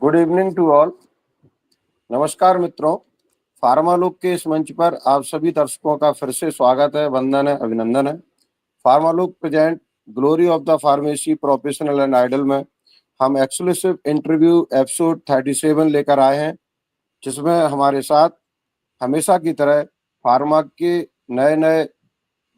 Good evening to all. नमस्कार मित्रों, फार्मालोक के इस मंच पर आप सभी दर्शकों का फिर से स्वागत है, वंदन है, अभिनंदन है। Pharmalok present glory of the pharmacy professional and idol में हम एक्सक्लूसिव इंटरव्यू एपिसोड 37 लेकर आए हैं, जिसमें हमारे साथ हमेशा की तरह फार्मा के नए नए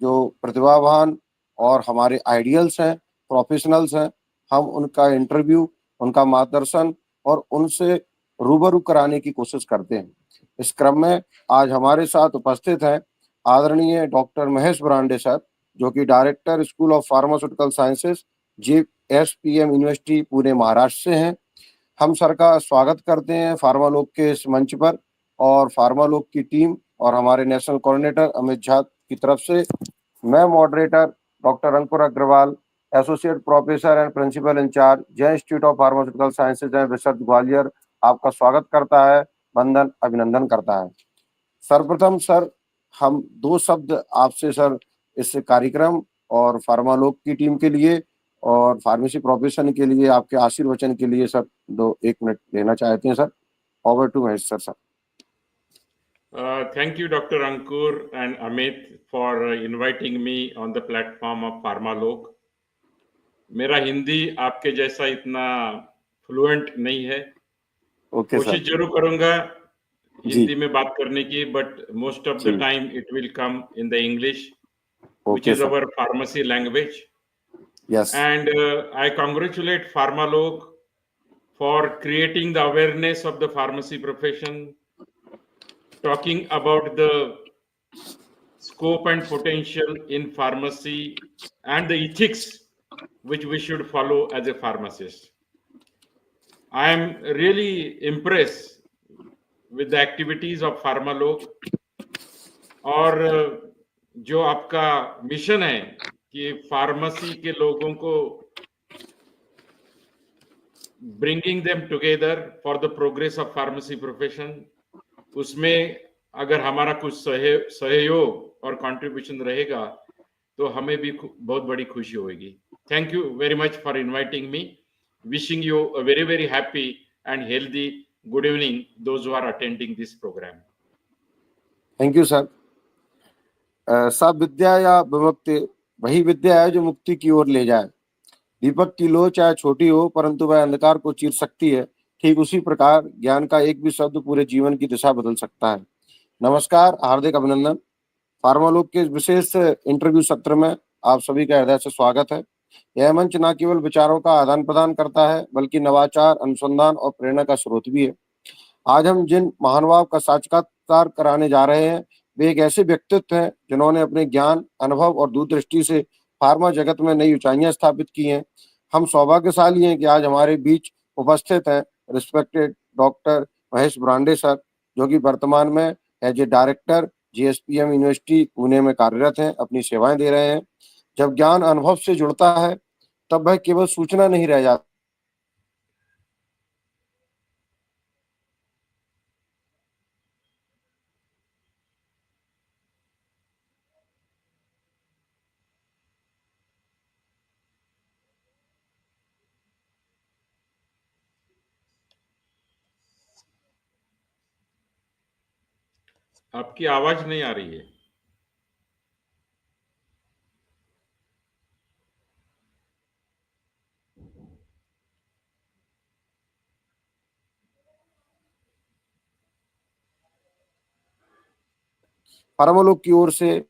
जो प्रतिभावान और हमारे आइडियल्स हैं, प्रोफेशनल्स हैं, हम उनका इंटरव्यू, उनका मार्गदर्शन और उनसे रूबरू कराने की कोशिश करते हैं। इस क्रम में आज हमारे साथ उपस्थित हैं आदरणीय डॉक्टर महेश बुरांडे सर, जो कि director school of pharmaceutical sciences JSPM university Pune Maharashtra से हैं। हम सर का स्वागत करते हैं फार्मालोक के इस मंच पर, और फार्मालोक की टीम और हमारे नेशनल कोऑर्डिनेटर अमित झा की तरफ से मैं moderator doctor Ankur Agrawal, associate professor and principal in charge Jai institute of pharmaceutical sciences and research Gwalior आपका स्वागत करता है, वंदन अभिनंदन करता है। सर्वप्रथम सर, हम दो शब्द आपसे सर इस कार्यक्रम और फार्मालोक की टीम के लिए और फार्मेसी प्रोफेशन के लिए आपके आशीर्वचन के लिए सर 1 मिनट लेना चाहते हैं sir. Over to Mahesh sir. Thank you, Dr. Ankur and Amit, for inviting me on the platform of Pharma Lok. मेरा हिंदी आपके जैसा इतना फ्लुएंट नहीं है। कोशिश जरूर करूंगा हिंदी में बात करने की, but most of the time it will come in the English, which is our pharmacy language. Yes. And I congratulate Pharma Lok for creating the awareness of the pharmacy profession, talking about the scope and potential in pharmacy and the ethics which we should follow as a pharmacist. I am really impressed with the activities of Pharma Lok, और जो आपका mission है कि pharmacy के लोगों को bringing them together for the progress of pharmacy profession, उसमें अगर हमारा कुछ सहयोग और कंट्रीब्यूशन रहेगा तो हमें भी बहुत बड़ी खुशी होगी। Thank you very much for inviting me. Wishing you a very very happy and healthy good evening those who are attending this programme. Thank you sir. सब विद्या या विमुक्ति वही विद्या है जो मुक्ति की ओर ले जाए। दीपक की लो चाहे छोटी हो, परंतु वह अंधकार को चीर सकती है। ठीक उसी प्रकार ज्ञान का एक भी शब्द पूरे जीवन की दिशा बदल सकता है। नमस्कार, हार्दिक अभिनंदन। फार्मालोक के विशेष इंटरव्यू सत्र में आप सभी का हृदय से स्वागत है। यह मंच न केवल विचारों का आदान प्रदान करता है, बल्कि नवाचार, अनुसंधान और प्रेरणा का स्रोत भी है। आज हम जिन महानुभाव का साक्षात्कार कराने जा रहे हैं, वे एक ऐसे व्यक्तित्व हैं जिन्होंने अपने ज्ञान, अनुभव और दूरदृष्टि से फार्मा जगत में नई ऊंचाइयां स्थापित की हैं। हम सौभाग्यशाली हैं कि आज हमारे बीच उपस्थित हैं respected doctor Mahesh Burande sir, जो कि वर्तमान में as a director JSPM university Pune में कार्यरत हैं, अपनी सेवाएं दे रहे हैं। जब ज्ञान अनुभव से जुड़ता है, तब वह केवल सूचना नहीं रह जाता, आपकी आवाज नहीं आ रही है। फार्मालोक की ओर से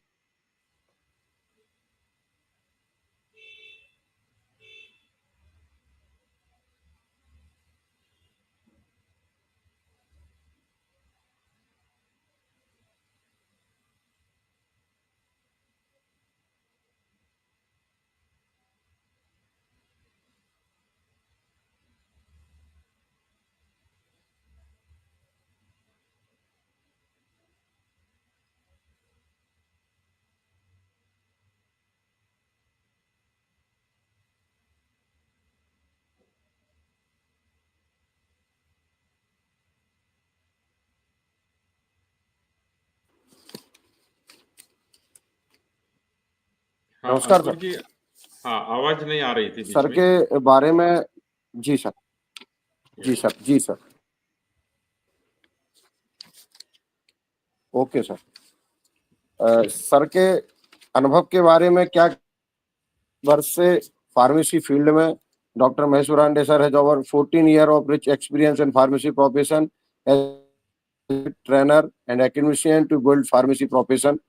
नमस्कार सर जी। हाँ, आवाज नहीं आ रही थी सर के बारे में। जी सर। जी सर, जी सर। Okay sir. सर के अनुभव के बारे में क्या वर्ष से फार्मेसी फील्ड में doctor Mahesh Burande sir has over 14 years of rich experience in pharmacy profession as a trainer and academician to build pharmacy profession.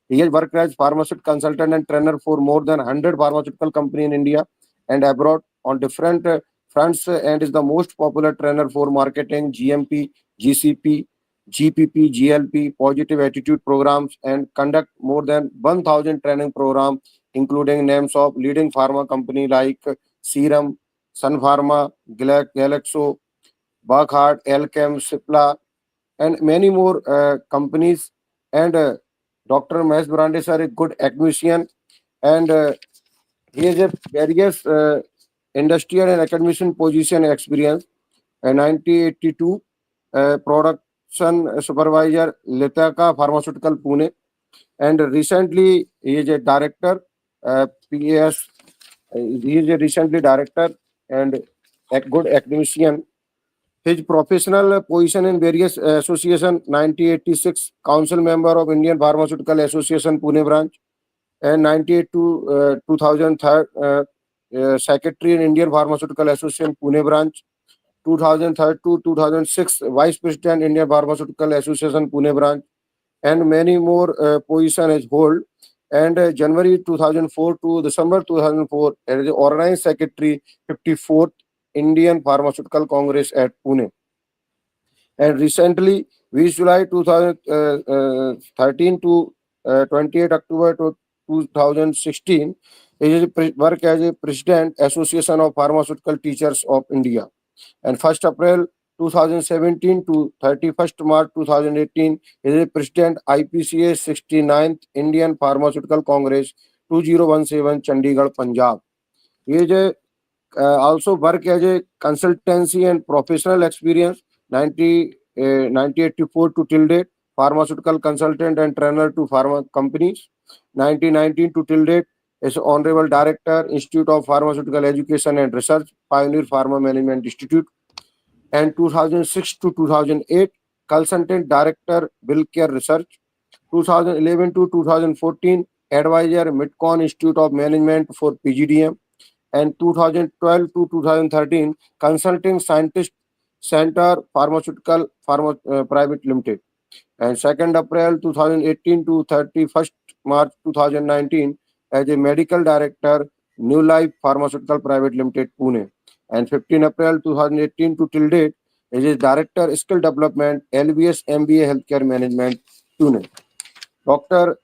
He has worked as pharmaceutical consultant and trainer for more than 100 pharmaceutical companies in India and abroad on different fronts and is the most popular trainer for marketing GMP, GCP, GPP, GLP, positive attitude programs and conduct more than 1000 training programs including names of leading pharma company like Serum, Sun Pharma, Galaxo, Burkhardt, Alchem, Cipla, and many more companies. And Dr. Mahesh Burande sir is a good academician, and he has a various industrial and academician position experience. 1982 production supervisor, Litaka Pharmaceutical Pune, and recently he is a director, PAS. He is a recently director and a good academician. His professional position in various association: 1986 council member of Indian Pharmaceutical Association Pune branch, and 98 to 2003 secretary in Indian Pharmaceutical Association Pune branch, 2003 to 2006 vice president Indian Pharmaceutical Association Pune branch, and many more position is hold. And January 2004 to December 2004 as the organized secretary 54th Indian Pharmaceutical Congress at Pune. And recently, we July 2013 to 28 October to 2016, he is work as a president Association of Pharmaceutical Teachers of India. And 1st April 2017 to 31st March 2018, he is a president IPCA 69th Indian Pharmaceutical Congress 2017 Chandigarh, Punjab. He is a also work as a consultancy and professional experience 1984 to till date, pharmaceutical consultant and trainer to pharma companies. 1919 to till date is honorable director Institute of Pharmaceutical Education and Research, Pioneer Pharma Management Institute. And 2006 to 2008 consultant director Care Research. 2011 to 2014 advisor Midcon Institute of Management for PGDM. And 2012 to 2013 consulting scientist Center Pharmaceutical Private Limited. And 2nd April 2018 to 31st March 2019 as a medical director New Life Pharmaceutical Private Limited Pune. And 15 April 2018 to till date as a director skill development LBS MBA Healthcare Management Pune. Dr.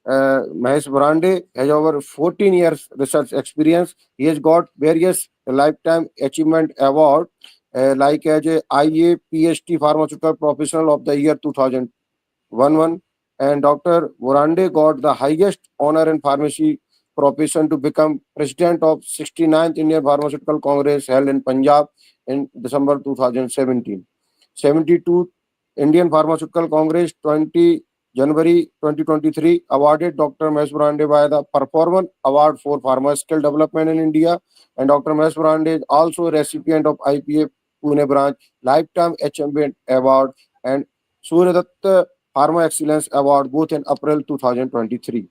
Mahesh Burande has over 14 years research experience. He has got various lifetime achievement award like as a IA PhD Pharmaceutical Professional of the Year 2011, and Dr. Burande got the highest honor in pharmacy profession to become president of 69th Indian Pharmaceutical Congress held in Punjab in December 2017. 72 Indian Pharmaceutical Congress 20 January 2023 awarded Dr. Mahesh Burande by the Performance Award for Pharma Skill Development in India, and Dr. Mahesh Burande is also a recipient of IPA Pune branch Lifetime Achievement Award and Suryadat Pharma Excellence Award both in April 2023.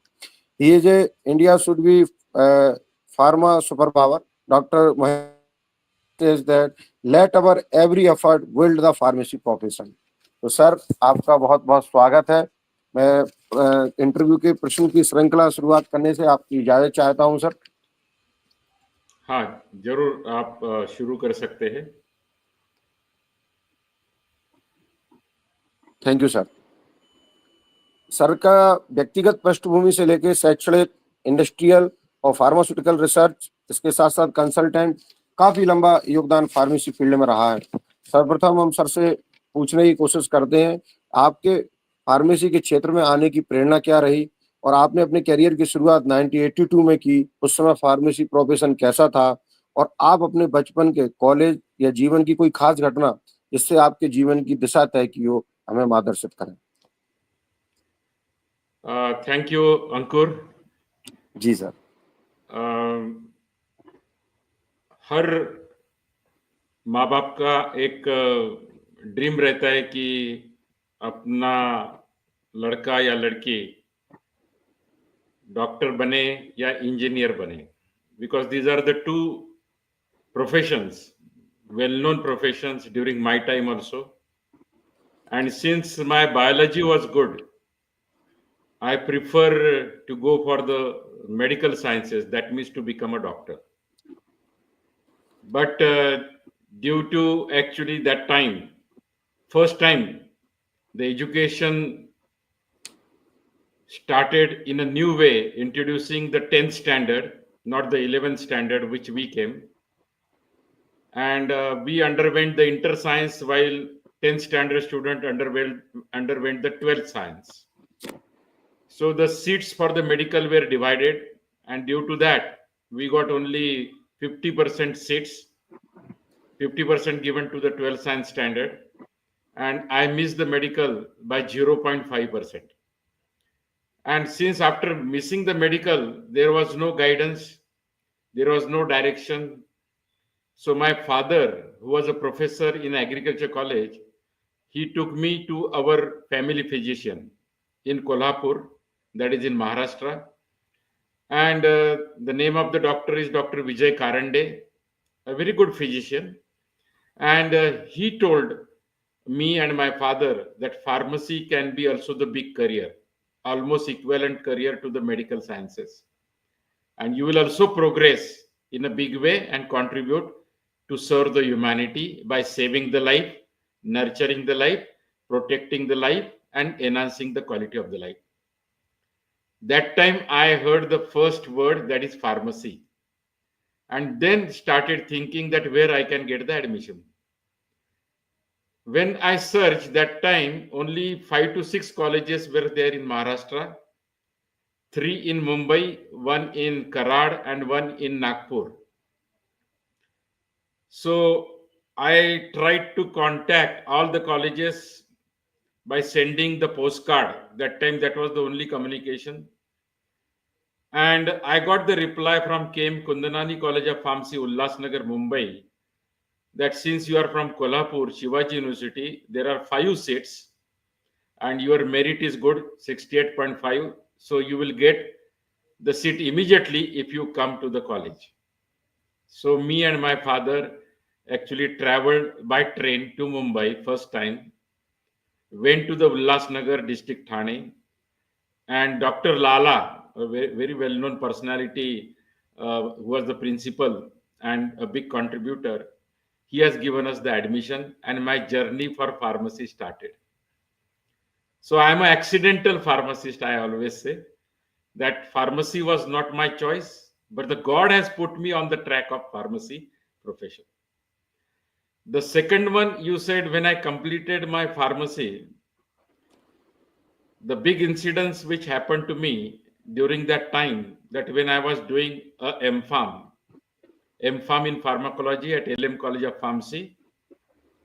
He is a India should be pharma superpower. Dr. Mahesh says that let our every effort build the pharmacy profession. तो sir आपका बहुत बहुत स्वागत है। मैं interview के प्रश्न की श्रृंखला शुरुआत करने से आपकी इजाजत चाहता हूं सर। हाँ, जरूर आप शुरू कर सकते हैं। Thank you sir. सर का व्यक्तिगत पृष्ठभूमि से लेकर शैक्षणिक, इंडस्ट्रियल और फार्मास्यूटिकल रिसर्च, इसके साथ साथ कंसल्टेंट, काफी लंबा योगदान फार्मेसी फील्ड में रहा है। सर्वप्रथम हम सर से पूछने की कोशिश करते हैं आपके फार्मेसी के क्षेत्र में आने की प्रेरणा क्या रही और आपने अपने करियर की शुरुआत 1982 में की। उस समय फार्मेसी प्रोफेशन कैसा था और आप अपने बचपन के, कॉलेज या जीवन की कोई खास घटना जिससे आपके जीवन की दिशा तय की हो, हमें मार्गदर्शित करें। Thank you Ankur. जी सर। हर माँ बाप का एक ड्रीम रहता है कि अपना लड़का या लड़की डॉक्टर बने या इंजीनियर बने, because these are the two professions, well-known professions during my time also. And since my biology was good, I prefer to go for the medical sciences, that means to become a doctor. But due to actually that time, first time, the education started in a new way, introducing the 10th standard, not the 11th standard, which we came. And we underwent the inter science while 10th standard student underwent the 12th science. So the seats for the medical were divided, and due to that, we got only 50% seats, 50% given to the 12th science standard, and I missed the medical by 0.5%. And since after missing the medical, there was no guidance, there was no direction. So my father, who was a professor in agriculture college, he took me to our family physician in Kolhapur, that is in Maharashtra. And the name of the doctor is Dr. Vijay Karande, a very good physician. And he told me and my father that pharmacy can be also the big career, almost equivalent career to the medical sciences. And you will also progress in a big way and contribute to serve the humanity by saving the life, nurturing the life, protecting the life, and enhancing the quality of the life. That time I heard the first word, that is pharmacy, and then started thinking that where I can get the admission. When I searched that time, only 5 to 6 colleges were there in Maharashtra, 3 in Mumbai, 1 in Karad, and 1 in Nagpur. So I tried to contact all the colleges by sending the postcard. That time that was the only communication. And I got the reply from KM Kundanani College of Pharmacy, Ulhasnagar, Mumbai, that since you are from Kolhapur, Shivaji University, there are 5 seats and your merit is good, 68.5. So you will get the seat immediately if you come to the college. So me and my father actually traveled by train to Mumbai first time, went to the Ulhasnagar district Thane, and Dr. Lala, a very, very well-known personality, who was the principal and a big contributor, he has given us the admission, and my journey for pharmacy started. So I am an accidental pharmacist, I always say. That pharmacy was not my choice, but the God has put me on the track of pharmacy profession. The second one, you said when I completed my pharmacy, the big incidents which happened to me during that time, that when I was doing a MPharm in pharmacology at LM College of Pharmacy,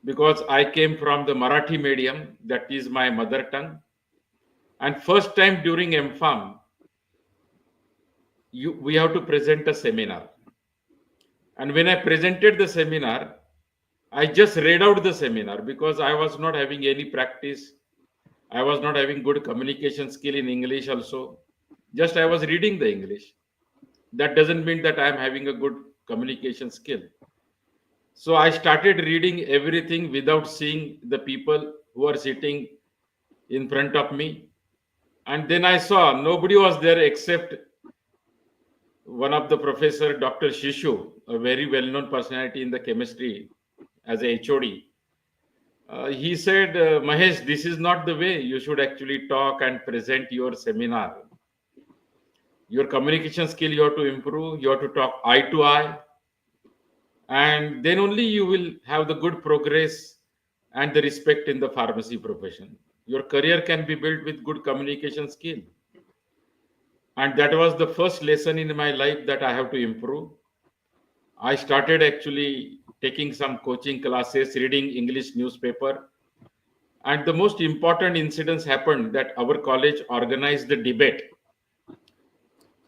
because I came from the Marathi medium, that is my mother tongue. And first time during MPharm, we have to present a seminar. And when I presented the seminar, I just read out the seminar because I was not having any practice. I was not having good communication skill in English also. Just I was reading the English. That doesn't mean that I am having a good communication skill. So I started reading everything without seeing the people who are sitting in front of me. And then I saw nobody was there except one of the professor, Dr. Shishu, a very well-known personality in the chemistry as a HOD. He said, Mahesh, this is not the way you should actually talk and present your seminar. Your communication skill you have to improve. You have to talk eye to eye. And then only you will have the good progress and the respect in the pharmacy profession. Your career can be built with good communication skill. And that was the first lesson in my life that I have to improve. I started actually taking some coaching classes, reading English newspaper. And the most important incidents happened that our college organized the debate.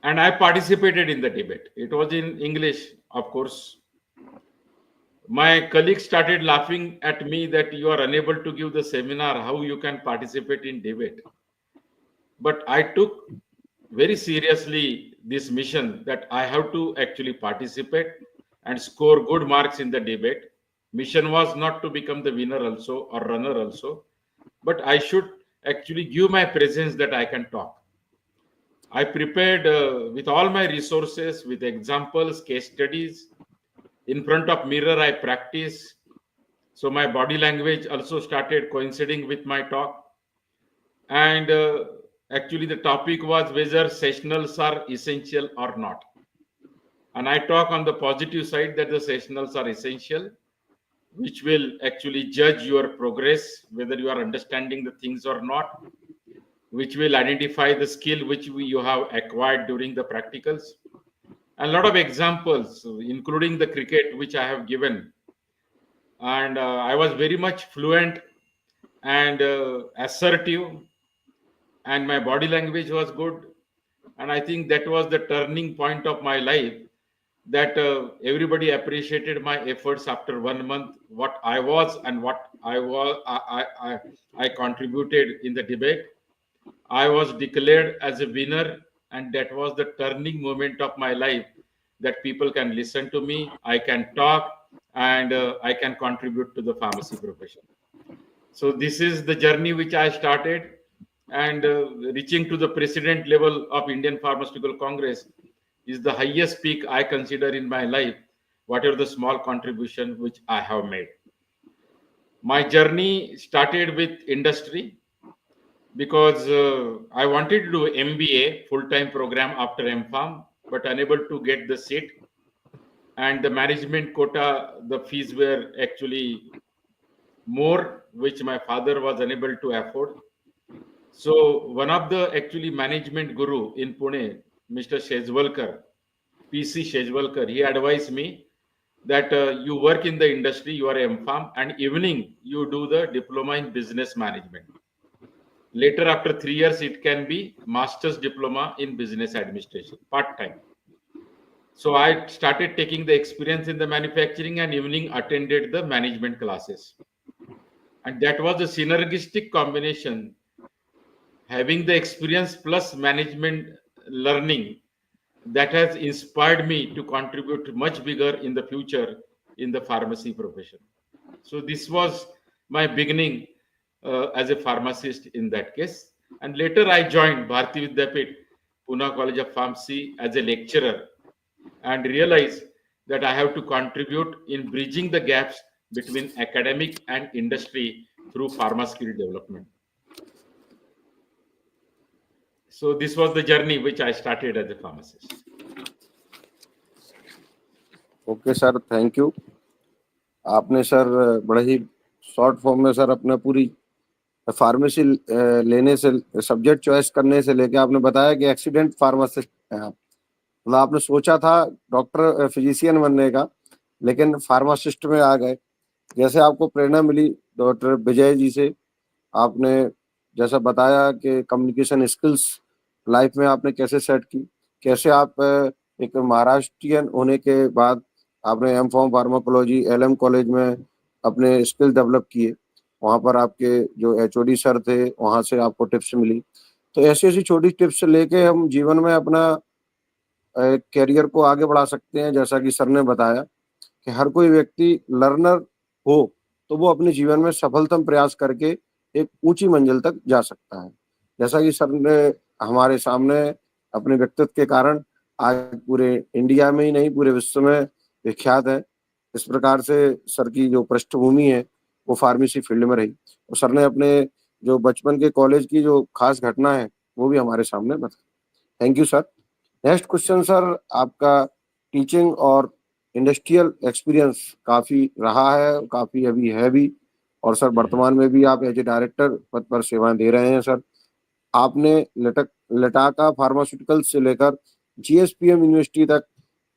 And I participated in the debate. It was in English, of course. my colleagues started laughing at me that you are unable to give the seminar, how you can participate in debate. But I took very seriously this mission that I have to actually participate and score good marks in the debate. Mission was not to become the winner also or runner also, but I should actually give my presence that I can talk. I prepared with all my resources, with examples, case studies. In front of mirror, I practice. So my body language also started coinciding with my talk. And actually, the topic was whether sessionals are essential or not. And I talk on the positive side that the sessionals are essential, which will actually judge your progress, whether you are understanding the things or not, which will identify the skill which you have acquired during the practicals. And a lot of examples, including the cricket, which I have given. And I was very much fluent and assertive, and my body language was good. And I think that was the turning point of my life, that everybody appreciated my efforts after 1 month, what I was and what I contributed in the debate. I was declared as a winner, and that was the turning moment of my life, that people can listen to me, I can talk, and I can contribute to the pharmacy profession. So this is the journey which I started, and reaching to the president level of Indian Pharmaceutical Congress is the highest peak I consider in my life, whatever the small contribution which I have made. My journey started with industry because I wanted to do MBA full-time program after MPharm, but unable to get the seat. And the management quota, the fees were actually more, which my father was unable to afford. So one of the actually management guru in Pune, Mr. Shezwalkar, PC Shezwalkar, he advised me that you work in the industry, you are MPharm, and evening you do the diploma in business management. Later, after 3 years, it can be master's diploma in business administration, part-time. So I started taking the experience in the manufacturing, and evening attended the management classes. And that was a synergistic combination, having the experience plus management learning, that has inspired me to contribute much bigger in the future in the pharmacy profession. So this was my beginning as a pharmacist in that case. And later I joined Bharati Vidyapit, Pune College of Pharmacy as a lecturer, and realized that I have to contribute in bridging the gaps between academic and industry through pharma skill development. So this was the journey which I started as a pharmacist. Okay sir, thank you. आपने sir बड़े ही short form में sir अपने पूरी pharmacy लेने से, subject choice करने से लेके आपने बताया कि एक्सीडेंट फार्मासिस्ट हैं आप। मतलब आपने सोचा था डॉक्टर फिजिशियन बनने का, लेकिन फार्मासिस्ट में आ गए। जैसे आपको प्रेरणा मिली डॉक्टर विजय जी से, आपने जैसा बताया कि कम्युनिकेशन स्किल्स लाइफ में आपने कैसे सेट की, कैसे आप एक महाराष्ट्रियन होने के बाद आपने एमफॉर्म फार्माकोलॉजी एलएम कॉलेज में अपने स्किल डेवलप किए। वहाँ पर आपके जो एचओडी सर थे, वहाँ से आपको टिप्स मिली। तो ऐसी ऐसी छोटी टिप्स लेके हम जीवन में अपना कैरियर को आगे बढ़ा सकते हैं। जैसा कि सर ने बताया कि हर कोई व्यक्ति लर्नर हो तो वो अपने जीवन में सफलतम प्रयास करके एक ऊंची मंजिल तक जा सकता है। जैसा कि सर ने हमारे सामने अपने व्यक्तित्व के कारण आज पूरे इंडिया में ही नहीं पूरे विश्व में विख्यात है। इस प्रकार से सर की जो पृष्ठभूमि है वो फार्मेसी फील्ड में रही, और सर ने अपने जो बचपन के कॉलेज की जो खास घटना है वो भी हमारे सामने बताई। Thank you sir. Next question sir, आपका टीचिंग और इंडस्ट्रियल एक्सपीरियंस काफ़ी रहा है, काफ़ी अभी है भी, और सर वर्तमान में भी आप एज ए डायरेक्टर पद पर सेवाएं दे रहे हैं। सर आपने लटाका फार्मास्यूटिकल से लेकर जीएसपीएम यूनिवर्सिटी तक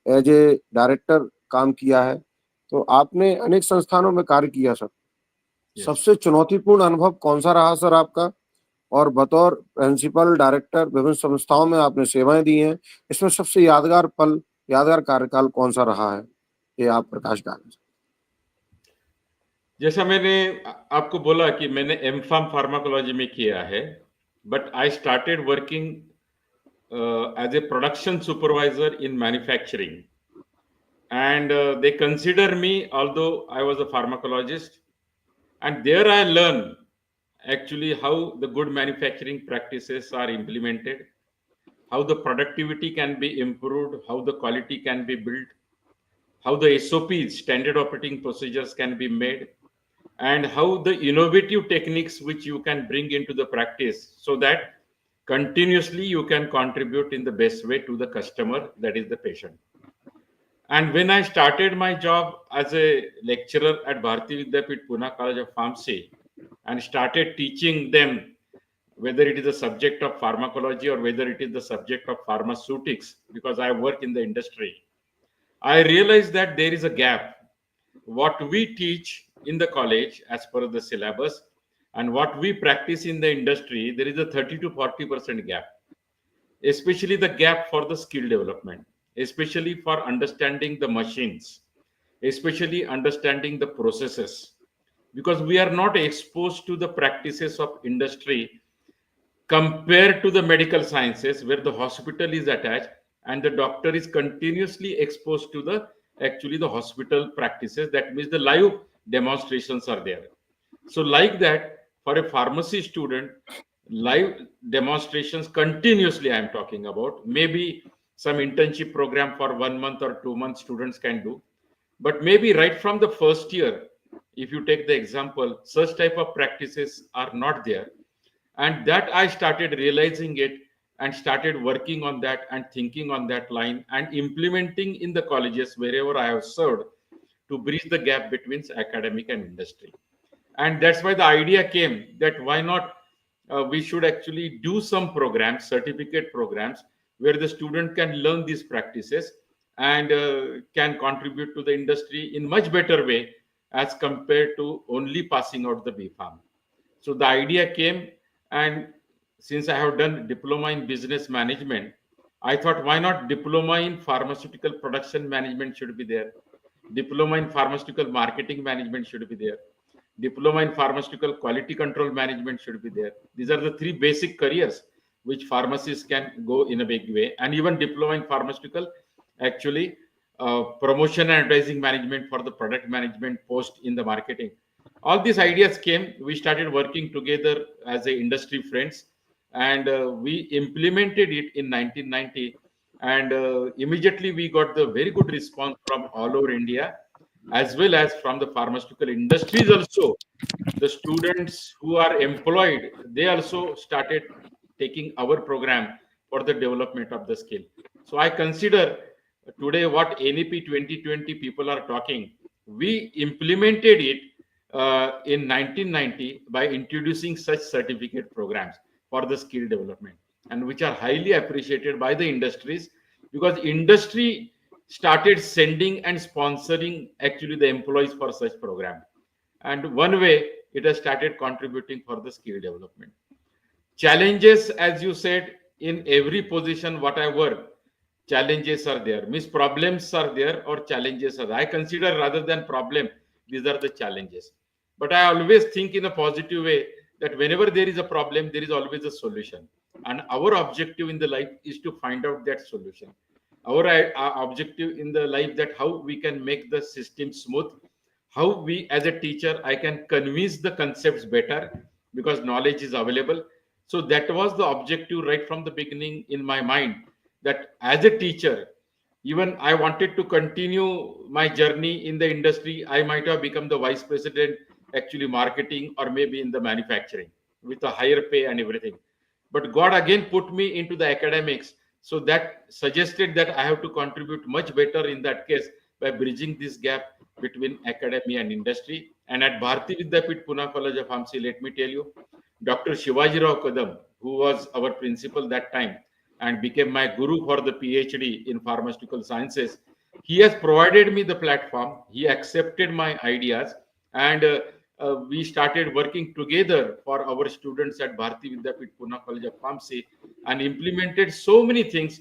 एज ए डायरेक्टर काम किया है, तो आपने अनेक संस्थानों में कार्य किया। सर सबसे चुनौतीपूर्ण अनुभव कौन सा रहा सर आपका, और बतौर प्रिंसिपल डायरेक्टर विभिन्न संस्थाओं में आपने सेवाएं दी हैं, इसमें सबसे यादगार पल, यादगार कार्यकाल कौन सा रहा है, ये आप प्रकाश डालें। जैसा मैंने आपको बोला कि मैंने एम.फार्म फार्माकोलॉजी में किया है, but I started working as a production supervisor in manufacturing. And they consider me, although I was a pharmacologist, and there I learn actually how the good manufacturing practices are implemented, how the productivity can be improved, how the quality can be built, how the SOPs, standard operating procedures, can be made, and how the innovative techniques which you can bring into the practice so that continuously you can contribute in the best way to the customer, that is the patient. And when I started my job as a lecturer at Bharati Vidyapit Pune College of Pharmacy and started teaching them, whether it is the subject of pharmacology or whether it is the subject of pharmaceutics, because I work in the industry, I realized that there is a gap. What we teach in the college as per the syllabus and what we practice in the industry, there is a 30 to 40% gap, especially the gap for the skill development, especially for understanding the machines, especially understanding the processes, because we are not exposed to the practices of industry compared to the medical sciences where the hospital is attached and the doctor is continuously exposed to the actually the hospital practices. That means the live demonstrations are there. So like that, for a pharmacy student, live demonstrations continuously I am talking about, maybe some internship program for 1 month or 2 months students can do, but maybe right from the first year, if you take the example, such type of practices are not there. And that I started realizing it and started working on that and thinking on that line and implementing in the colleges wherever I have served to bridge the gap between academic and industry. And that's why the idea came that why not we should actually do some programs, certificate programs, where the student can learn these practices and can contribute to the industry in much better way as compared to only passing out the B.Pharm. So the idea came, and since I have done diploma in business management, I thought why not diploma in pharmaceutical production management should be there, diploma in pharmaceutical marketing management should be there, diploma in pharmaceutical quality control management should be there. These are the three basic careers which pharmacists can go in a big way, and even diploma in pharmaceutical actually promotion and advertising management for the product management post in the marketing. All these ideas came, we started working together as a industry friends, and we implemented it in 1990, and immediately we got the very good response from all over India as well as from the pharmaceutical industries also. The students who are employed, they also started taking our program for the development of the skill. So I consider today what NEP 2020 people are talking, we implemented it in 1990 by introducing such certificate programs for the skill development, and which are highly appreciated by the industries, because industry started sending and sponsoring actually the employees for such program, and one way it has started contributing for the skill development. Challenges, as you said, in every position what I work, challenges are there, means problems are there or challenges are there. I consider rather than problem, these are the challenges, but I always think in a positive way that whenever there is a problem there is always a solution, and our objective in the life is to find out that solution. Our objective in the life, that how we can make the system smooth, how we as a teacher I can convince the concepts better because knowledge is available. So that was the objective right from the beginning in my mind, that as a teacher, even I wanted to continue my journey in the industry, I might have become the vice president actually marketing or maybe in the manufacturing with a higher pay and everything, but God again put me into the academics, so that suggested that I have to contribute much better in that case by bridging this gap between academia and industry. And at Bharati Vidyapit Pune College of Pharmacy, let me tell you, Dr. Shivaji Rao Kadam, who was our principal that time and became my guru for the PhD in pharmaceutical sciences, he has provided me the platform. He accepted my ideas, and we started working together for our students at Bharati Vidyapit Pune College of Pharmacy and implemented so many things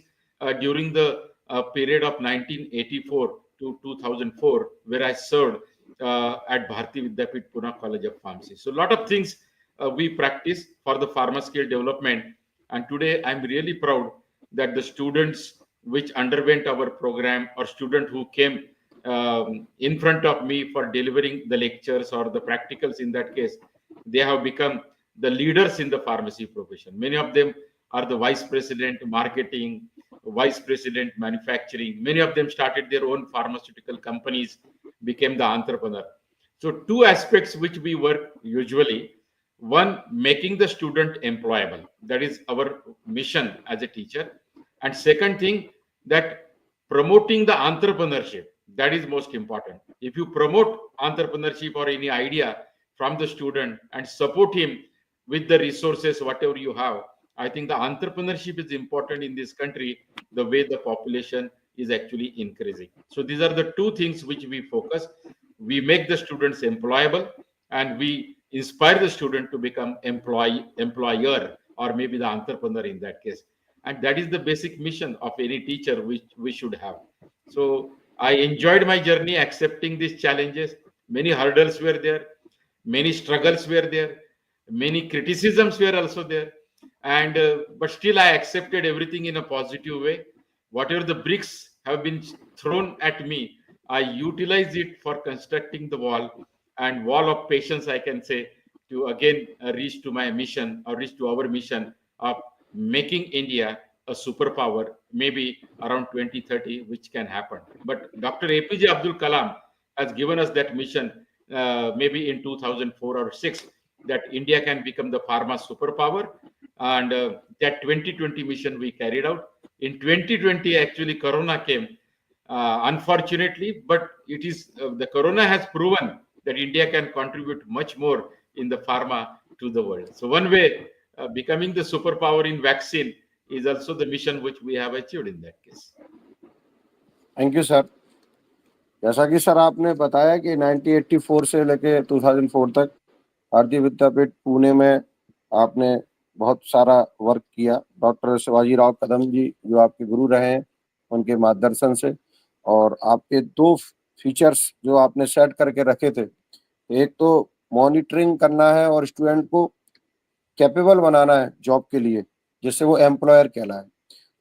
during the period of 1984 to 2004, where I served at Bharati Vidyapit Pune College of Pharmacy. So a lot of things we practice for the pharma skill development. And today I'm really proud that the students which underwent our program or student who came in front of me for delivering the lectures or the practicals in that case, they have become the leaders in the pharmacy profession. Many of them are the vice president marketing, vice president manufacturing. Many of them started their own pharmaceutical companies, became the entrepreneur. So two aspects which we work usually: one, making the student employable, that is our mission as a teacher, and second thing, that promoting the entrepreneurship, that is most important. If you promote entrepreneurship or any idea from the student and support him with the resources whatever you have, I think the entrepreneurship is important in this country, the way the population is actually increasing. So these are the two things which we focus. We make the students employable, and we inspire the student to become employer, or maybe the entrepreneur in that case. And that is the basic mission of any teacher which we should have. So I enjoyed my journey accepting these challenges. Many hurdles were there, many struggles were there, many criticisms were also there, and but still I accepted everything in a positive way. Whatever the bricks have been thrown at me, I utilize it for constructing the wall, and wall of patience, I can say, to again reach to my mission, or reach to our mission of making India a superpower, maybe around 2030, which can happen. But Dr. APJ Abdul Kalam has given us that mission, maybe in 2004 or 6, that India can become the pharma superpower. And that 2020 mission we carried out. In 2020, actually, Corona came, unfortunately, but it is the Corona has proven that India can contribute much more in the pharma to the world. So one way, becoming the superpower in vaccine is also the mission which we have achieved in that case. Thank you sir. जैसा कि sir आपने बताया कि 1984 से लेके 2004 तक भारतीय विद्यापीठ पुणे में आपने बहुत सारा वर्क किया। डॉक्टर शिवाजी राव कदम जी जो आपके गुरु रहे हैं, उनके मार्गदर्शन से, और आपके दो फीचर्स जो आपने सेट करके रखे थे, एक तो मॉनिटरिंग करना है और स्टूडेंट को कैपेबल बनाना है जॉब के लिए, जिससे वो एम्प्लॉयर कहलाए,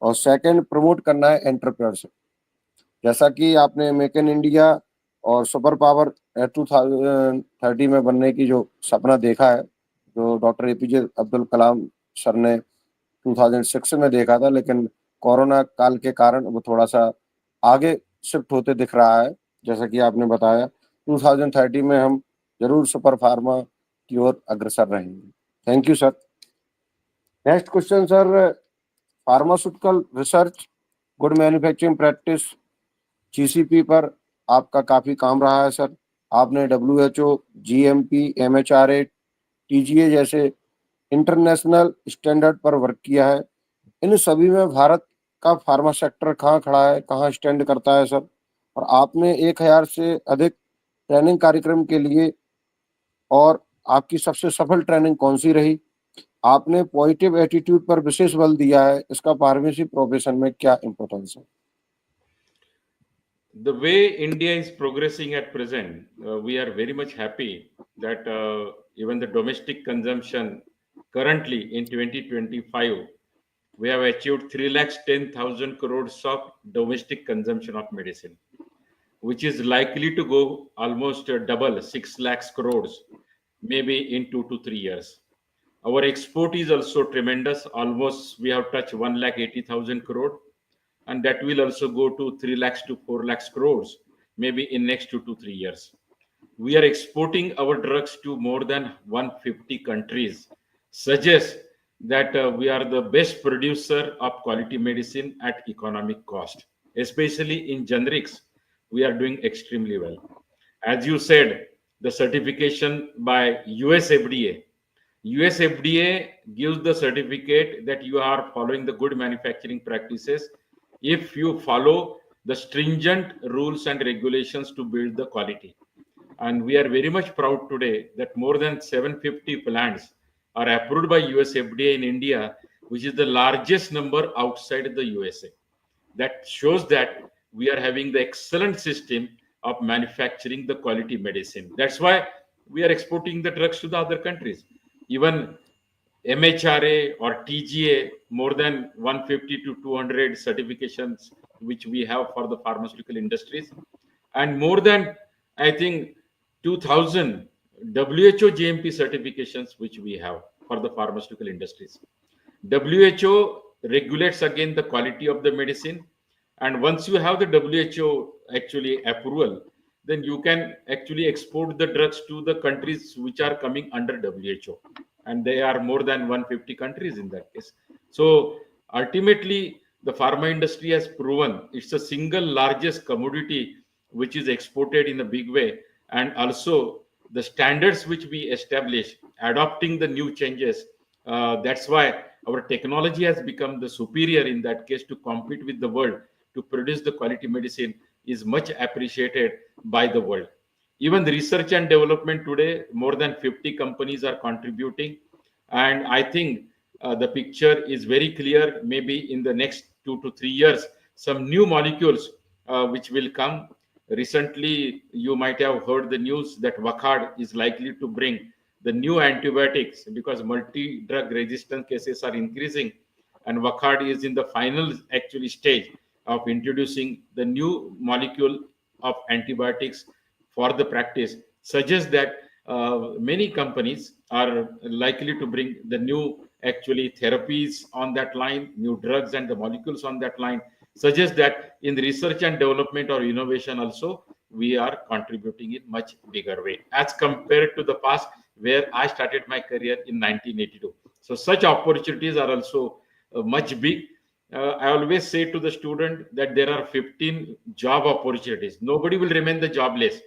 और सेकंड प्रमोट करना है एंटरप्रेन्योरशिप। जैसा कि आपने मेक इन इंडिया और सुपर पावर 2030 में बनने की जो सपना देखा है, जो doctor APJ Abdul Kalam sir ने 2006 में देखा था, लेकिन कोरोना काल के कारण वो थोड़ा सा आगे शिफ्ट होते दिख रहा है। जैसा कि आपने बताया 2030 में हम जरूर सुपर फार्मा की ओर अग्रसर रहेंगे। Thank you sir. Next question sir, pharmaceutical research, good manufacturing practice, GCP पर आपका काफ़ी काम रहा है सर। आपने WHO, GMP, MHRA, TGA जैसे इंटरनेशनल स्टैंडर्ड पर वर्क किया है। इन सभी में भारत का फार्मा सेक्टर कहाँ खड़ा है, कहाँ स्टैंड करता है सर? और आपने 1000 से अधिक ट्रेनिंग कार्यक्रम के लिए, और आपकी सबसे सफल ट्रेनिंग कौन सी रही? आपने पॉजिटिव एटीट्यूड पर विशेष बल दिया है, इसका फार्मेसी प्रोफेशन में क्या इम्पोर्टेंस है? The way India is progressing at present, we are very much happy that even the domestic consumption currently in 2025, we have achieved 310,000 crores of domestic consumption of medicine, which is likely to go almost double, 6 lakhs crores, maybe in 2 to 3 years. Our export is also tremendous. Almost we have touched 1,80,000 crore, and that will also go to 3 lakhs to 4 lakhs crores, maybe in next 2 to 3 years. We are exporting our drugs to more than 150 countries, suggests that we are the best producer of quality medicine at economic cost, especially in generics. We are doing extremely well. As you said, the certification by US FDA. US FDA gives the certificate that you are following the good manufacturing practices if you follow the stringent rules and regulations to build the quality. And we are very much proud today that more than 750 plants are approved by US FDA in India, which is the largest number outside the USA. That shows that we are having the excellent system of manufacturing the quality medicine. That's why we are exporting the drugs to the other countries. Even MHRA or TGA, more than 150 to 200 certifications which we have for the pharmaceutical industries, and more than, I think, 2000 WHO GMP certifications which we have for the pharmaceutical industries. WHO regulates again the quality of the medicine, and once you have the WHO actually approval, then you can actually export the drugs to the countries which are coming under WHO, and they are more than 150 countries in that case. So ultimately, the pharma industry has proven it's the single largest commodity which is exported in a big way, and also the standards which we establish, adopting the new changes. That's why our technology has become the superior in that case to compete with the world to produce the quality medicine is much appreciated by the world. Even the research and development today, more than 50 companies are contributing, and I think the picture is very clear. Maybe in the next 2 to 3 years, some new molecules which will come. Recently, you might have heard the news that Wakad is likely to bring the new antibiotics because multi-drug resistant cases are increasing, and Wakad is in the final actually stage of introducing the new molecule of antibiotics for the practice. Suggests that many companies are likely to bring the new actually therapies on that line, new drugs and the molecules on that line. Suggests that in the research and development or innovation also we are contributing in much bigger way as compared to the past where I started my career in 1982. So such opportunities are also much big. I always say to the student that there are 15 job opportunities. Nobody will remain the jobless.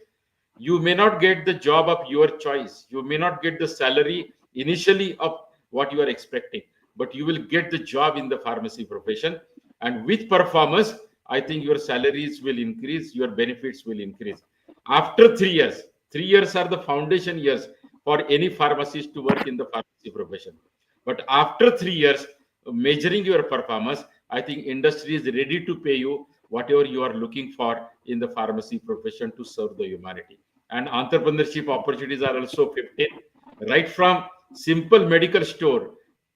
You may not get the job of your choice. You may not get the salary initially of what you are expecting, but you will get the job in the pharmacy profession. And with performance, I think your salaries will increase, your benefits will increase. After 3 years, 3 years are the foundation years for any pharmacist to work in the pharmacy profession. But after 3 years, measuring your performance, I think industry is ready to pay you whatever you are looking for in the pharmacy profession to serve the humanity. And entrepreneurship opportunities are also 15, right from simple medical store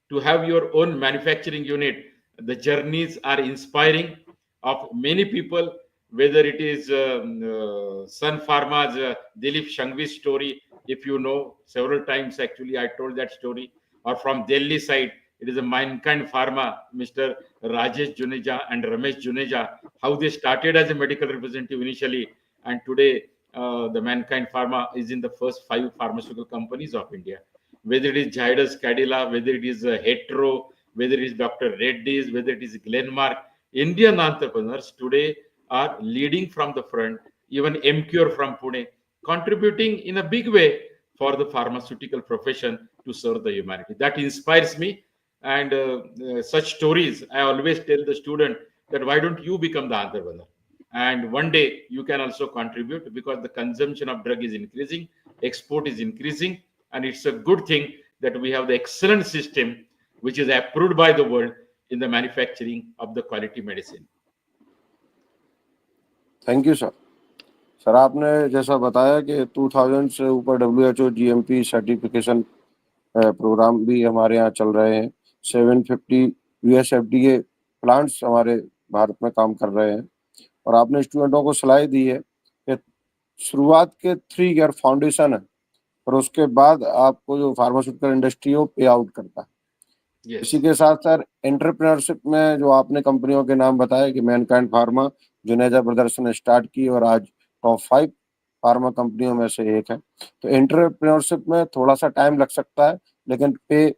to have your own manufacturing unit. The journeys are inspiring of many people, whether it is Sun Pharma's Dilip Shangvi's story. If you know, several times actually I told that story, or from Delhi side, it is a Mankind Pharma, Mr. Rajesh Juneja and Ramesh Juneja, how they started as a medical representative initially, and today the Mankind Pharma is in the first 5 pharmaceutical companies of India. Whether it is Zydus Cadila, whether it is Hetero, whether it is Dr. Reddy's, whether it is Glenmark, Indian entrepreneurs today are leading from the front. Even MCure from Pune, contributing in a big way for the pharmaceutical profession to serve the humanity. That inspires me, and such stories I always tell the student that why don't you become the entrepreneur, and one day you can also contribute because the consumption of drug is increasing, export is increasing, and it's a good thing that we have the excellent system which is approved by the world in the manufacturing of the quality medicine. Thank you sir. Sir आपने जैसा बताया कि 2000 से ऊपर WHO GMP certification program भी हमारे यहाँ चल रहे हैं। 750 US FDA प्लांट्स हमारे भारत में काम कर रहे हैं, और आपने स्टूडेंटों को सलाह दी है कि शुरुआत के 3 ईयर फाउंडेशन है, और उसके बाद आपको जो फार्मास्यूटिकल इंडस्ट्री हो पे आउट करता है। Yes. इसी के साथ सर एंटरप्रेन्योरशिप में जो आपने कंपनियों के नाम बताए कि मैनकाइंड फार्मा, जुनेजा ब्रदर्स ने स्टार्ट की और आज टॉप 5 फार्मा कंपनियों में से एक है। तो एंटरप्रेन्योरशिप में थोड़ा सा टाइम लग सकता है, लेकिन पे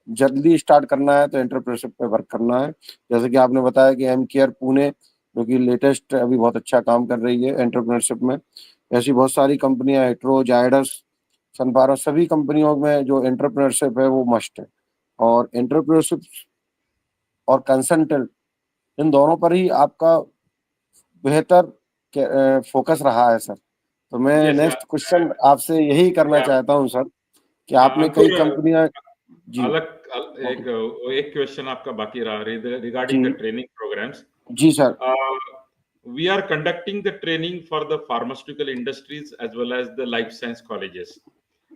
जल्दी स्टार्ट करना है तो एंटरप्रेन्योरशिप पे वर्क करना है। जैसे कि आपने बताया कि एमकेयर पुणे जो कि लेटेस्ट अभी बहुत अच्छा काम कर रही है एंटरप्रेन्योरशिप में, ऐसी बहुत सारी कंपनियां, हेट्रो, जायडस, सन फार्मा, सभी कंपनियों में जो एंटरप्रेन्योरशिप है वो मस्ट है। और एंटरप्रेन्योरशिप और कंसल्टेंट, इन दोनों पर ही आपका बेहतर फोकस रहा है सर। तो मैं Yes, नेक्स्ट क्वेश्चन आपसे यही करना चाहता हूँ सर कि आपने कई कंपनियां जी एक क्वेश्चन आपका बाकी रहा रिगार्डिंग द ट्रेनिंग प्रोग्राम्स। जी sir. we are conducting the training for the pharmaceutical industries as well as the life science colleges.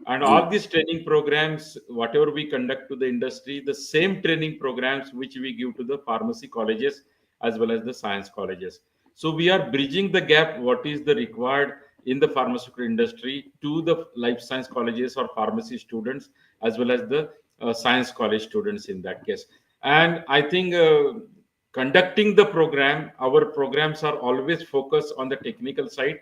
And all these training programs, whatever we conduct to the industry, the same training programs which we give to the pharmacy colleges as well as the science colleges. So we are bridging the gap, what is the required in the pharmaceutical industry to the life science colleges or pharmacy students as well as the science college students in that case. And I think conducting the program, our programs are always focused on the technical side.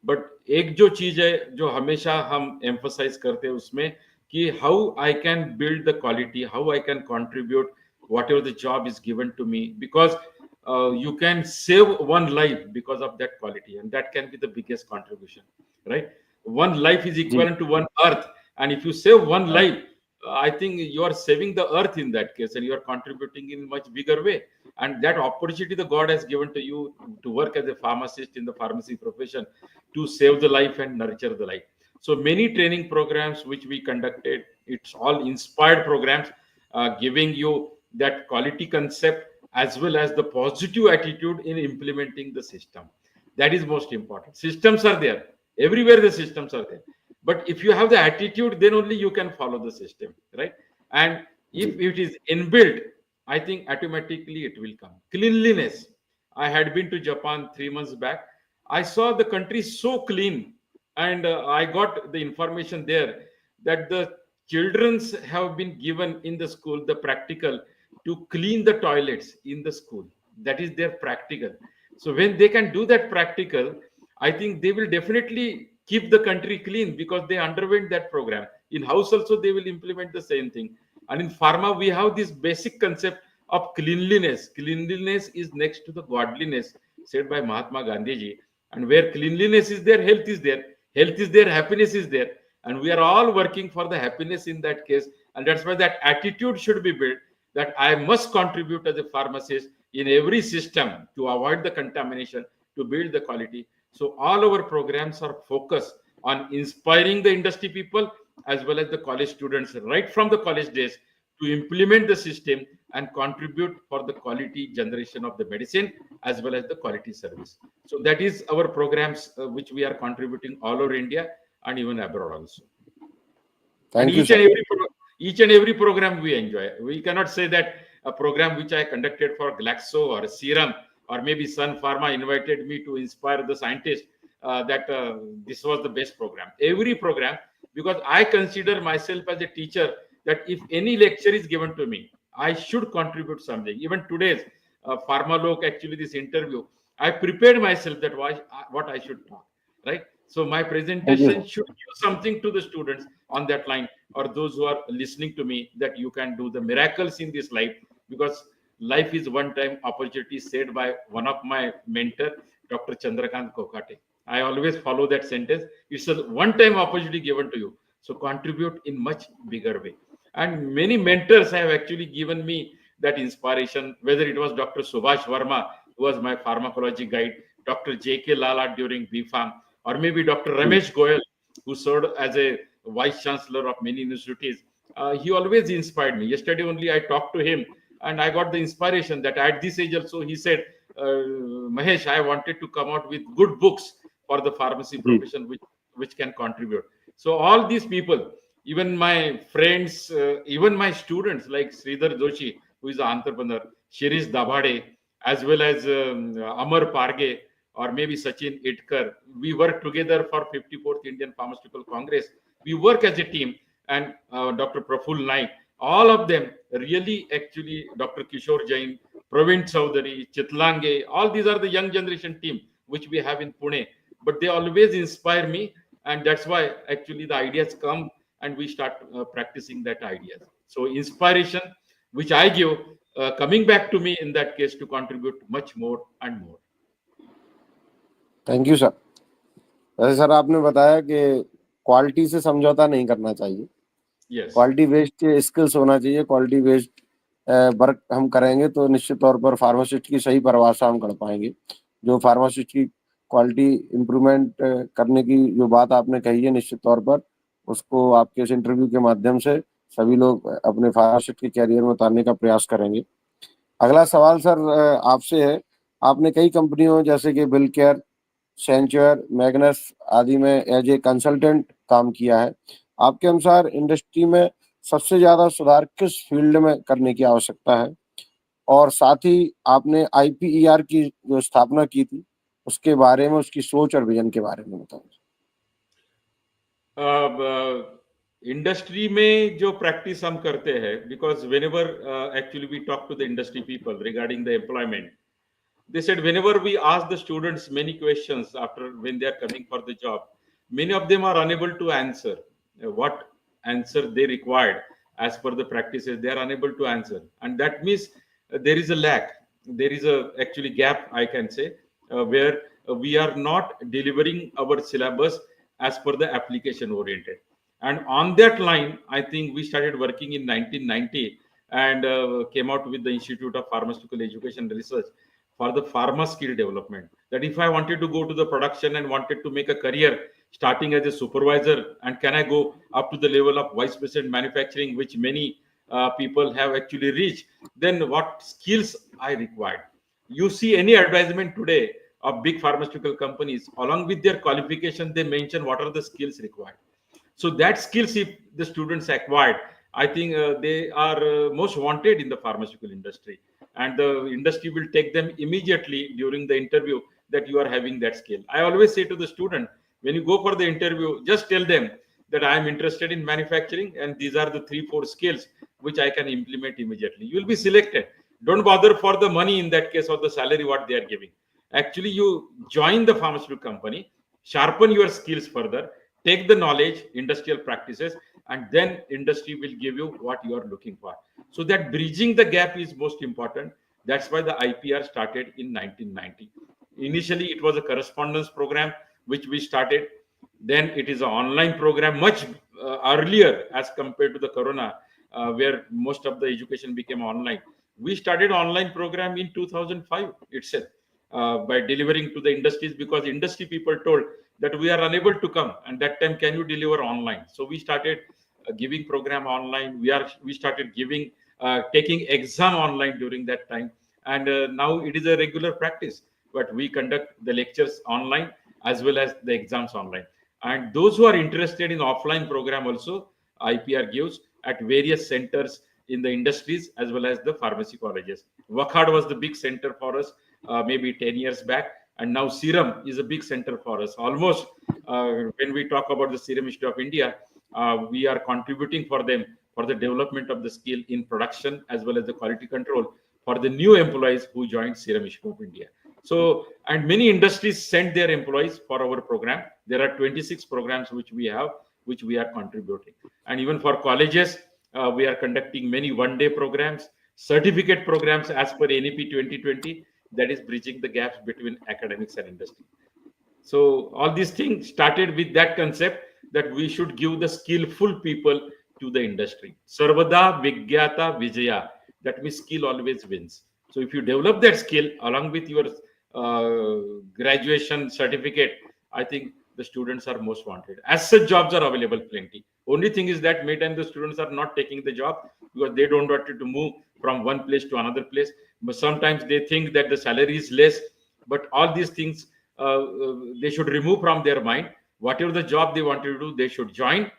But एक जो चीज है जो हमेशा हम emphasise करते हैं उसमें कि how I can build the quality, how I can contribute whatever the job is given to me, because you can save one life because of that quality, and that can be the biggest contribution, right? One life is equivalent to one earth, and if you save one life, I think you are saving the earth in that case, and you are contributing in much bigger way. And that opportunity the God has given to you to work as a pharmacist in the pharmacy profession, to save the life and nurture the life. So many training programs which we conducted, it's all inspired programs, giving you that quality concept as well as the positive attitude in implementing the system. That is most important. Systems are there everywhere, the systems are there, but if you have the attitude, then only you can follow the system, right? And if it is inbuilt, I think automatically it will come. Cleanliness, I had been to Japan 3 months back. I saw the country so clean, and I got the information there that the childrens have been given in the school the practical to clean the toilets in the school. That is their practical. So when they can do that practical, I think they will definitely keep the country clean, because they underwent that program. In house also they will implement the same thing. And in pharma we have this basic concept of cleanliness. Cleanliness is next to the godliness, said by Mahatma Gandhi ji. And where cleanliness is there, health is there. Health is there, happiness is there. And we are all working for the happiness in that case. And that's why that attitude should be built, that I must contribute as a pharmacist in every system to avoid the contamination, to build the quality. So all our programs are focused on inspiring the industry people as well as the college students right from the college days to implement the system and contribute for the quality generation of the medicine as well as the quality service. So that is our programs which we are contributing all over India and even abroad also. Thank you, each and every program we enjoy. We cannot say that a program which I conducted for Glaxo or Serum or maybe Sun Pharma invited me to inspire the scientists, that this was the best program. Every program, because I consider myself as a teacher, that if any lecture is given to me, I should contribute something. Even today's Pharma Lok, actually this interview, I prepared myself that what I should talk, right? So my presentation should give something to the students on that line, or those who are listening to me, that you can do the miracles in this life, because life is one time opportunity, said by one of my mentor, Dr. Chandrakant Kokate. I always follow that sentence. It's a one time opportunity given to you. So contribute in much bigger way. And many mentors have actually given me that inspiration, whether it was Dr. Subhash Verma, who was my pharmacology guide, Dr. J.K. Lala during BPharm, or maybe Dr. Ramesh Goyal, who served as a vice chancellor of many universities. He always inspired me. Yesterday only I talked to him, and I got the inspiration that at this age also, he said, Mahesh, I wanted to come out with good books for the pharmacy profession, which can contribute. So all these people, even my friends, even my students like Sridhar Joshi, who is an entrepreneur, Shirish Dabhade, as well as Amar Parge, or maybe Sachin Itkar, we work together for 54th Indian Pharmaceutical Congress. We work as a team, and Dr. Praful Naik, all of them really, actually, Dr. Kishore Jain, Praveen Chaudhary, Chitlange, all these are the young generation team which we have in Pune, but they always inspire me, and that's why actually the ideas come and we start practicing that ideas. So inspiration which I give coming back to me in that case to contribute much more and more. Thank you sir. वैसे sir आपने बताया कि quality से समझौता नहीं करना चाहिए. Quality based skills होना चाहिए. क्वालिटी बेस्ड वर्क हम करेंगे तो निश्चित तौर पर फार्मासिस्ट की सही परिभाषा हम कर पाएंगे. जो फार्मासिस्ट की क्वालिटी इम्प्रूवमेंट करने की जो बात आपने कही है, निश्चित तौर पर उसको आपके इस इंटरव्यू के माध्यम से सभी लोग अपने फार्मासिस्ट के कैरियर में उतारने का प्रयास करेंगे. अगला सवाल सर आपसे है आपने कई कंपनियों जैसे कि बिल केयर, सेंचुअर, मैग्नस आदि में एज ए कंसल्टेंट काम किया है। आपके अनुसार इंडस्ट्री में सबसे ज्यादा सुधार किस फील्ड में करने की आवश्यकता है? और साथ ही आपने आईपीईआर की जो स्थापना की थी, उसके बारे में, उसकी सोच और विजन के बारे में बताओ। इंडस्ट्री में जो प्रैक्टिस हम करते हैं, because whenever actually we talk to the industry people regarding the employment, they said whenever we ask the students many questions after when they are coming for the job, many of them are unable to answer what answer they required as per the practices. They are unable to answer, and that means there is a lack, there is a actually gap, I can say, where we are not delivering our syllabus as per the application oriented. And on that line, I think we started working in 1990 and came out with the Institute of Pharmaceutical Education and Research for the pharma skill development. That if I wanted to go to the production and wanted to make a career starting as a supervisor, and can I go up to the level of vice president manufacturing, which many people have actually reached, then what skills I required. You see any advertisement today of big pharmaceutical companies, along with their qualification, they mention what are the skills required. So that skills, if the students acquired, I think they are most wanted in the pharmaceutical industry, and the industry will take them immediately during the interview that you are having that skill. I always say to the student, when you go for the interview, just tell them that I am interested in manufacturing and these are the 3-4 skills which I can implement immediately. You will be selected. Don't bother for the money in that case or the salary what they are giving. Actually, you join the pharmaceutical company, sharpen your skills further, take the knowledge, industrial practices, and then industry will give you what you are looking for. So that bridging the gap is most important. That's why the IPR started in 1990. Initially, it was a correspondence program which we started. Then it is an online program much earlier as compared to the corona, where most of the education became online. We started online program in 2005 itself, by delivering to the industries, because industry people told that we are unable to come, and that time can you deliver online. So we started giving program online. We started giving taking exam online during that time, and now it is a regular practice, but we conduct the lectures online as well as the exams online. And those who are interested in offline program also, IPR gives at various centers in the industries as well as the pharmacy colleges. Wakad was the big center for us maybe 10 years back, and now Serum is a big center for us. Almost when we talk about the Serum Institute of India, we are contributing for them for the development of the skill in production as well as the quality control for the new employees who joined Serum Institute of India. So, and many industries send their employees for our program. There are 26 programs which we have, which we are contributing. And even for colleges, we are conducting many one-day programs, certificate programs as per NEP 2020, that is bridging the gaps between academics and industry. So all these things started with that concept that we should give the skillful people to the industry. Sarvada Vigyata Vijaya. That means skill always wins. So if you develop that skill along with your graduation certificate, I think the students are most wanted. As such, jobs are available plenty. Only thing is that many times the students are not taking the job because they don't want to move from one place to another place. But sometimes they think that the salary is less. But all these things they should remove from their mind. Whatever the job they want to do, they should join,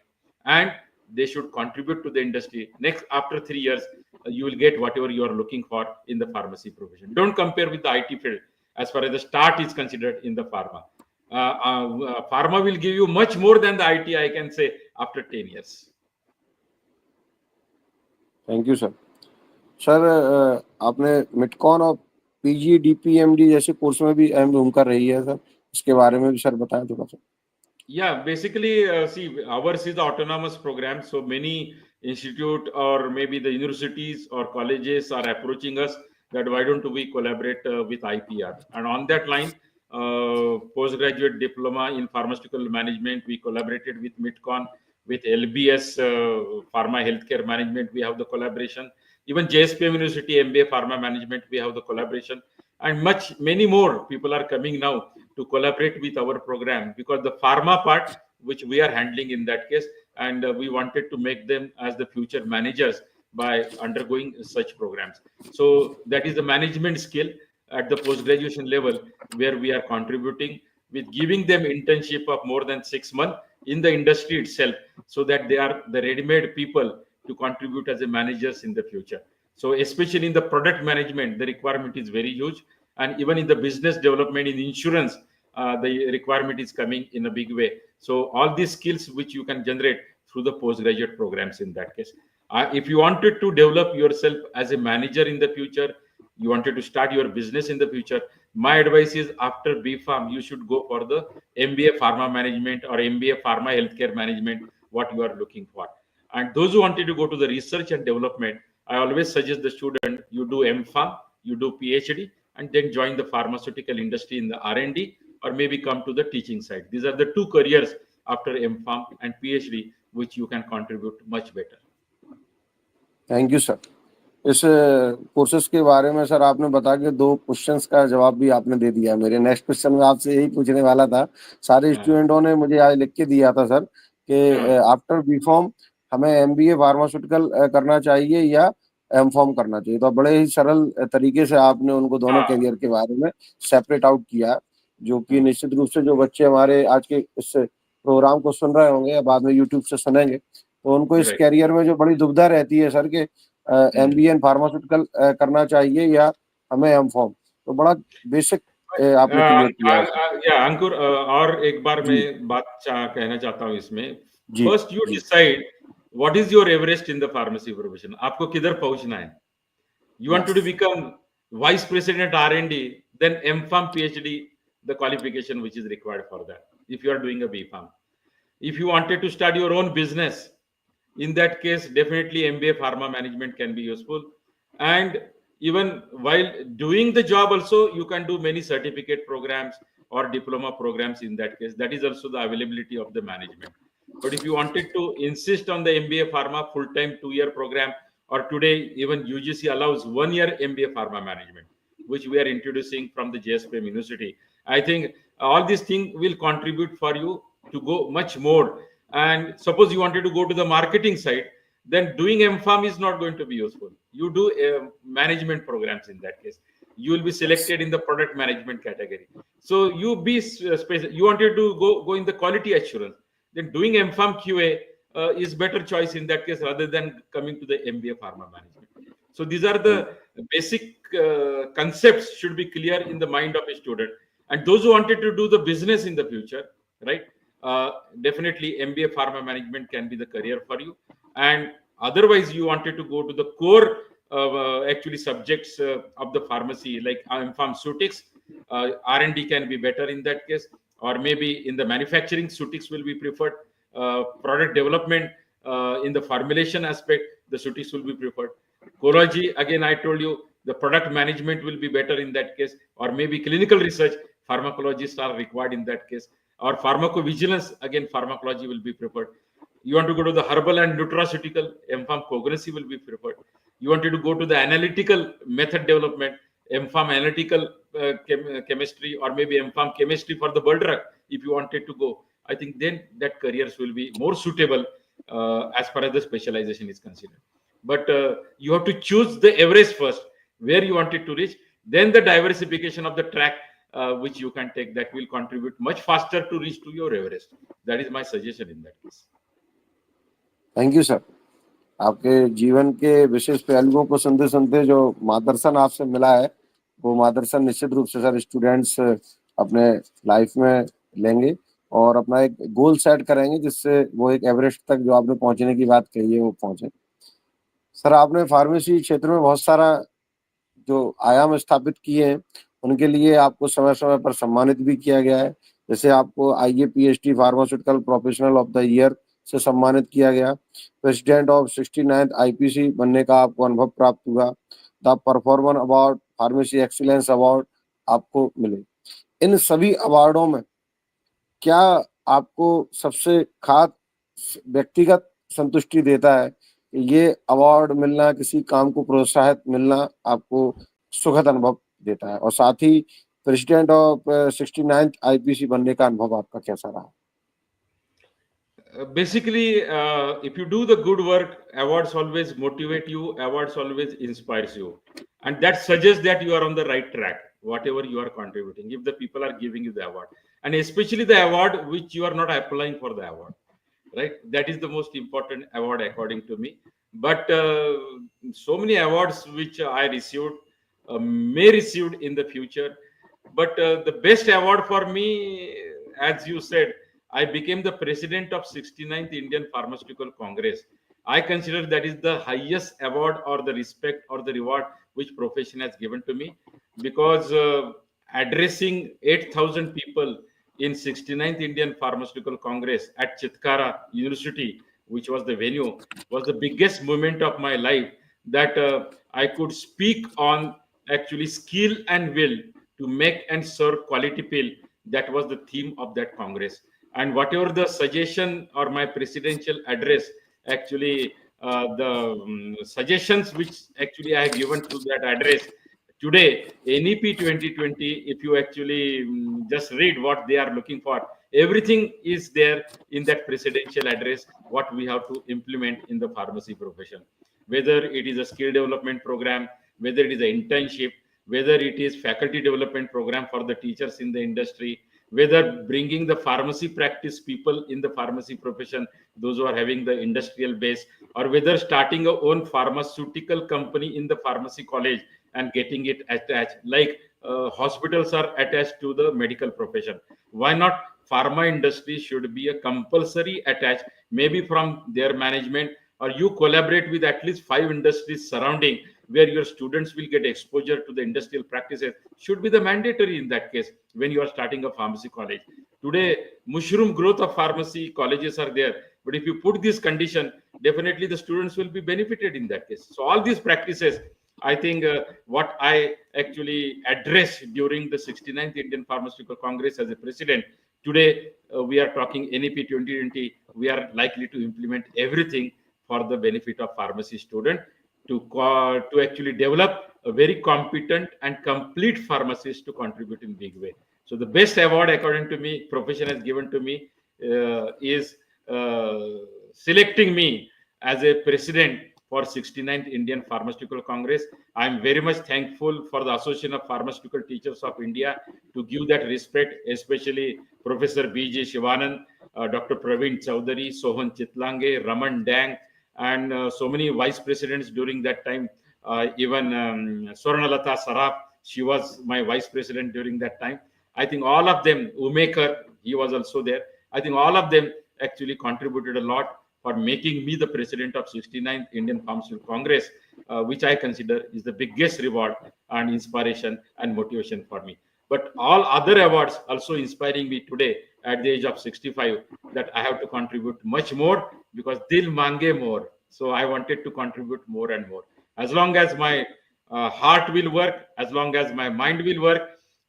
and they should contribute to the industry. Next, after 3 years, you will get whatever you are looking for in the pharmacy profession. Don't compare with the IT field as far as the start is considered in the pharma. Pharma will give you much more than the IT, I can say, after 10 years. Thank you sir. Sir, आपने मिटकॉन और PG डीपीएमडी जैसे course में भी अहम भूमिका रही है sir, इसके बारे में भी सर बताएं थोड़ा सा। Yeah, basically, see, ours is the autonomous program. So many institute or maybe the universities or colleges are approaching us that why don't we collaborate with IPR? And on that line, postgraduate diploma in pharmaceutical management, we collaborated with MITCON, with LBS, Pharma Healthcare Management, we have the collaboration. Even JSPM University, MBA Pharma Management, we have the collaboration. And many more people are coming now to collaborate with our program, because the pharma part which we are handling in that case, and we wanted to make them as the future managers by undergoing such programs. So that is the management skill. at the post-graduation level, where we are contributing with giving them internship of more than 6 months in the industry itself, so that they are the ready-made people to contribute as a managers in the future. So especially in the product management, the requirement is very huge, and even in the business development, in insurance, the requirement is coming in a big way. So all these skills which you can generate through the postgraduate programs in that case. If you wanted to develop yourself as a manager in the future, you wanted to start your business in the future, my advice is after BPharm, you should go for the MBA Pharma Management or MBA Pharma Healthcare Management, what you are looking for. And those who wanted to go to the research and development, I always suggest the student, you do MPharm, you do PhD, and then join the pharmaceutical industry in the R&D, or maybe come to the teaching side. These are the two careers after MPharm and PhD, which you can contribute much better. Thank you sir. इस courses के बारे में sir आपने बता के 2 questions का जवाब भी आपने दे दिया। मेरे नेक्स्ट क्वेश्चन में आपसे यही पूछने वाला था। सारे स्टूडेंटों ने मुझे आज लिख के दिया था सर कि आफ्टर बीफॉर्म हमें एमबीए फार्मास्यूटिकल करना चाहिए या एमफॉर्म करना चाहिए। तो बड़े ही सरल तरीके से आपने उनको दोनों करियर के बारे में सेपरेट आउट किया, जो कि निश्चित रूप से जो बच्चे हमारे आज के इस प्रोग्राम को सुन रहे होंगे या बाद में यूट्यूब से सुनेंगे, तो उनको इस करियर में जो बड़ी दुविधा रहती है सर के एमबीए फार्मास्यूटिकल करना चाहिए या हमें एमफॉर्म, तो बड़ा बेसिक आपने क्लियर किया। या अंकुर, और एक बार मैं बात कहना चाहता हूँ इसमें। First you decide what is your Everest in the pharmacy profession. आपको किधर पहुंचना है। You want to become vice president R&D, then MPharm PhD, the qualification which is required for that, if you are doing a BPharm. If you wanted to start your own business, in that case definitely MBA Pharma Management can be useful. And even while doing the job also, you can do many certificate programs or diploma programs in that case. That is also the availability of the management. But if you wanted to insist on the MBA Pharma full-time 2-year program, or today even UGC allows 1-year MBA Pharma Management, which we are introducing from the JSPM University, I think all these things will contribute for you to go much more. And suppose you wanted to go to the marketing side, then doing MPharm is not going to be useful. You do management programs in that case. You will be selected in the product management category. So you be you wanted to go in the quality assurance, then doing MPharm QA is better choice in that case rather than coming to the MBA Pharma Management. So these are the basic concepts should be clear in the mind of a student. And those who wanted to do the business in the future, right? Definitely MBA Pharma Management can be the career for you. And otherwise you wanted to go to the core actually subjects of the pharmacy, like pharmaceutics, R&D can be better in that case, or maybe in the manufacturing, Sutics will be preferred. Product development in the formulation aspect, the Sutics will be preferred. Ecology, again I told you, the product management will be better in that case, or maybe clinical research, pharmacologists are required in that case, or pharmacovigilance, again pharmacology will be preferred. You want to go to the herbal and nutraceutical, MPharm cognosy will be preferred. You wanted to go to the analytical method development, MPharm analytical chemistry, or maybe MPharm chemistry for the bulk drug, if you wanted to go, I think then that careers will be more suitable as far as the specialization is considered. But you have to choose the average first, where you wanted to reach, then the diversification of the track which you can take, that will contribute much faster to reach to your Everest. That is my suggestion in that case. Thank you sir. आपके जीवन के विशेष पहलुओं को सुनते सुनते जो मार्गदर्शन आपसे मिला है, वो मार्गदर्शन निश्चित रूप से सर स्टूडेंट्स अपने लाइफ में लेंगे और अपना एक गोल सेट करेंगे, जिससे वो एक एवरेस्ट तक जो आपने पहुंचने की बात कही है वो पहुंचे। सर आपने फार्मेसी क्षेत्र में बहुत सारा जो आयाम स्थापित किए हैं, उनके लिए आपको समय समय पर सम्मानित भी किया गया है। जैसे आपको IAPHD pharmaceutical professional of the year से सम्मानित किया गया, प्रेसिडेंट ऑफ 69th IPC बनने का आपको अनुभव प्राप्त हुआ, the performer award, pharmacy excellence award आपको मिले। इन सभी अवार्डों में क्या आपको सबसे खास व्यक्तिगत संतुष्टि देता है? ये अवार्ड मिलना, किसी काम को प्रोत्साहित मिलना आपको सुखद अनुभव देता है, और साथ ही प्रेसिडेंट ऑफ 69th IPC बनने का अनुभव आपका कैसा रहा? Basically, if you do the good work, awards always motivate you, awards always inspires you, and that suggests that you are on the right track. whatever you are contributing, if the people are giving you the award, and especially the award which you are not applying for the award, right? That is the most important award according to me. But so many awards which I received, may received in the future. But the best award for me, as you said, I became the president of 69th Indian Pharmaceutical Congress. I consider that is the highest award or the respect or the reward which profession has given to me, because addressing 8,000 people in 69th Indian Pharmaceutical Congress at Chitkara University, which was the venue, was the biggest moment of my life, that I could speak on actually skill and will to make and serve quality pill. That was the theme of that Congress. And whatever the suggestion or my presidential address, actually the suggestions which actually I have given to that address, today NEP 2020, if you actually just read what they are looking for, everything is there in that presidential address, what we have to implement in the pharmacy profession, whether it is a skill development program, whether it is an internship, whether it is faculty development program for the teachers in the industry, whether bringing the pharmacy practice people in the pharmacy profession, those who are having the industrial base, or whether starting a own pharmaceutical company in the pharmacy college and getting it attached, like hospitals are attached to the medical profession. Why not pharma industry should be a compulsory attached, maybe from their management, or you collaborate with at least 5 industries surrounding, where your students will get exposure to the industrial practices, should be the mandatory in that case when you are starting a pharmacy college. Today, mushroom growth of pharmacy colleges are there, but if you put this condition, definitely the students will be benefited in that case. So all these practices, I think what I actually addressed during the 69th Indian Pharmaceutical Congress as a president, today we are talking NEP 2020, we are likely to implement everything for the benefit of pharmacy student, to actually develop a very competent and complete pharmacist to contribute in big way. So the best award according to me, profession has given to me, is selecting me as a president for 69th Indian Pharmaceutical Congress. I am very much thankful for the Association of Pharmaceutical Teachers of India to give that respect, especially Professor B.J. Shivanand, Dr. Praveen Chowdhury, Sohan Chitlange, Raman Dang, and so many vice presidents during that time. Even Swarnalata Saraf, she was my vice president during that time. I think all of them, Umaker, he was also there. I think all of them actually contributed a lot for making me the president of 69th Indian Pharmaceutical Congress, which I consider is the biggest reward and inspiration and motivation for me. But all other awards also inspiring me today at the age of 65, that I have to contribute much more, because dil mange more. So I wanted to contribute more and more. As long as my heart will work, as long as my mind will work,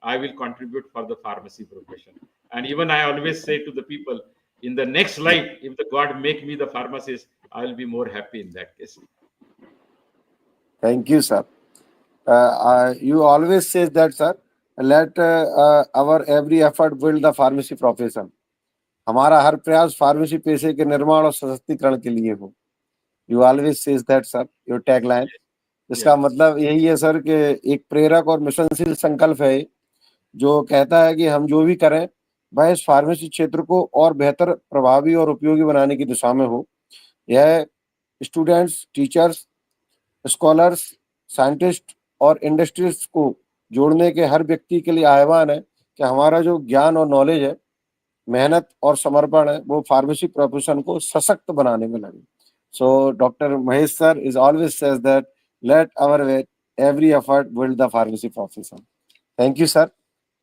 I will contribute for the pharmacy profession. And even I always say to the people, in the next life, if the God make me the pharmacist, I will be more happy in that case. Thank you, sir. You always say that, sir, let our every effort build the pharmacy profession. हमारा हर प्रयास pharmacy पेशे के निर्माण और सशक्तिकरण के लिए हो. You always says that, sir, your tagline. इसका मतलब यही है सर कि एक प्रेरक और मिशनशील संकल्प है जो कहता है कि हम जो भी करें वह इस फार्मेसी क्षेत्र को और बेहतर, प्रभावी और उपयोगी बनाने की दिशा में हो. यह स्टूडेंट्स, टीचर्स, स्कॉलर्स, साइंटिस्ट और इंडस्ट्रीज को जोड़ने के हर व्यक्ति के लिए आह्वान है कि हमारा जो ज्ञान और नॉलेज है, मेहनत और समर्पण है, वो फार्मेसी प्रोफेशन को सशक्त बनाने में लगे. So doctor Mahesh sir is always says that let our every effort build the pharmacy profession. Thank you sir.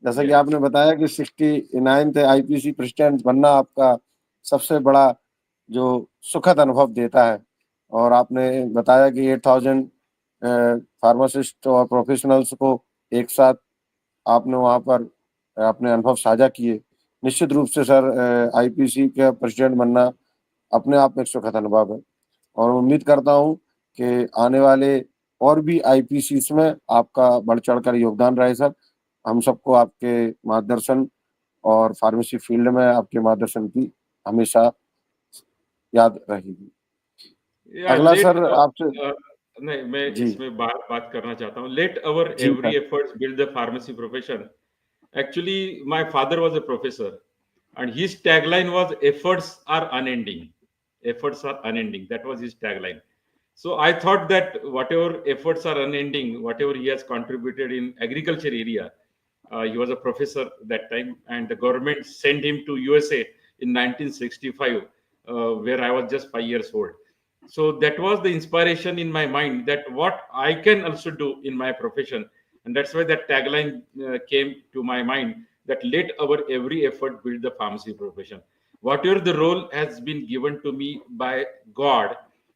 जैसा कि आपने बताया कि 69th आईपीसी प्रेसिडेंट बनना आपका सबसे बड़ा जो सुखद अनुभव देता है, और आपने बताया कि 8,000 फार्मासिस्ट और प्रोफेशनल्स को एक साथ आपने वहाँ पर अपने अनुभव साझा किए. निश्चित रूप से सर आईपीसी का प्रेसिडेंट बनना अपने आप में एक सुखद अनुभव है, और उम्मीद करता हूँ कि आने वाले और भी आईपीसी में आपका बढ़ चढ़कर योगदान रहे सर. हम सबको आपके मार्गदर्शन और फार्मेसी फील्ड में आपके मार्गदर्शन की हमेशा याद रहेगी. अगला सर आपसे नहीं, मैं जी इसमें बात करना चाहता हूँ. Let our जी every sir efforts build the pharmacy profession. Actually, my father was a professor, and his tagline was "Efforts are unending." Efforts are unending. That was his tagline. So I thought that whatever efforts are unending, whatever he has contributed in agriculture area, he was a professor that time, and the government sent him to USA in 1965, where I was just 5 years old. So that was the inspiration in my mind that what I can also do in my profession, and that's why that tagline came to my mind, that let our every effort build the pharmacy profession. Whatever the role has been given to me by God,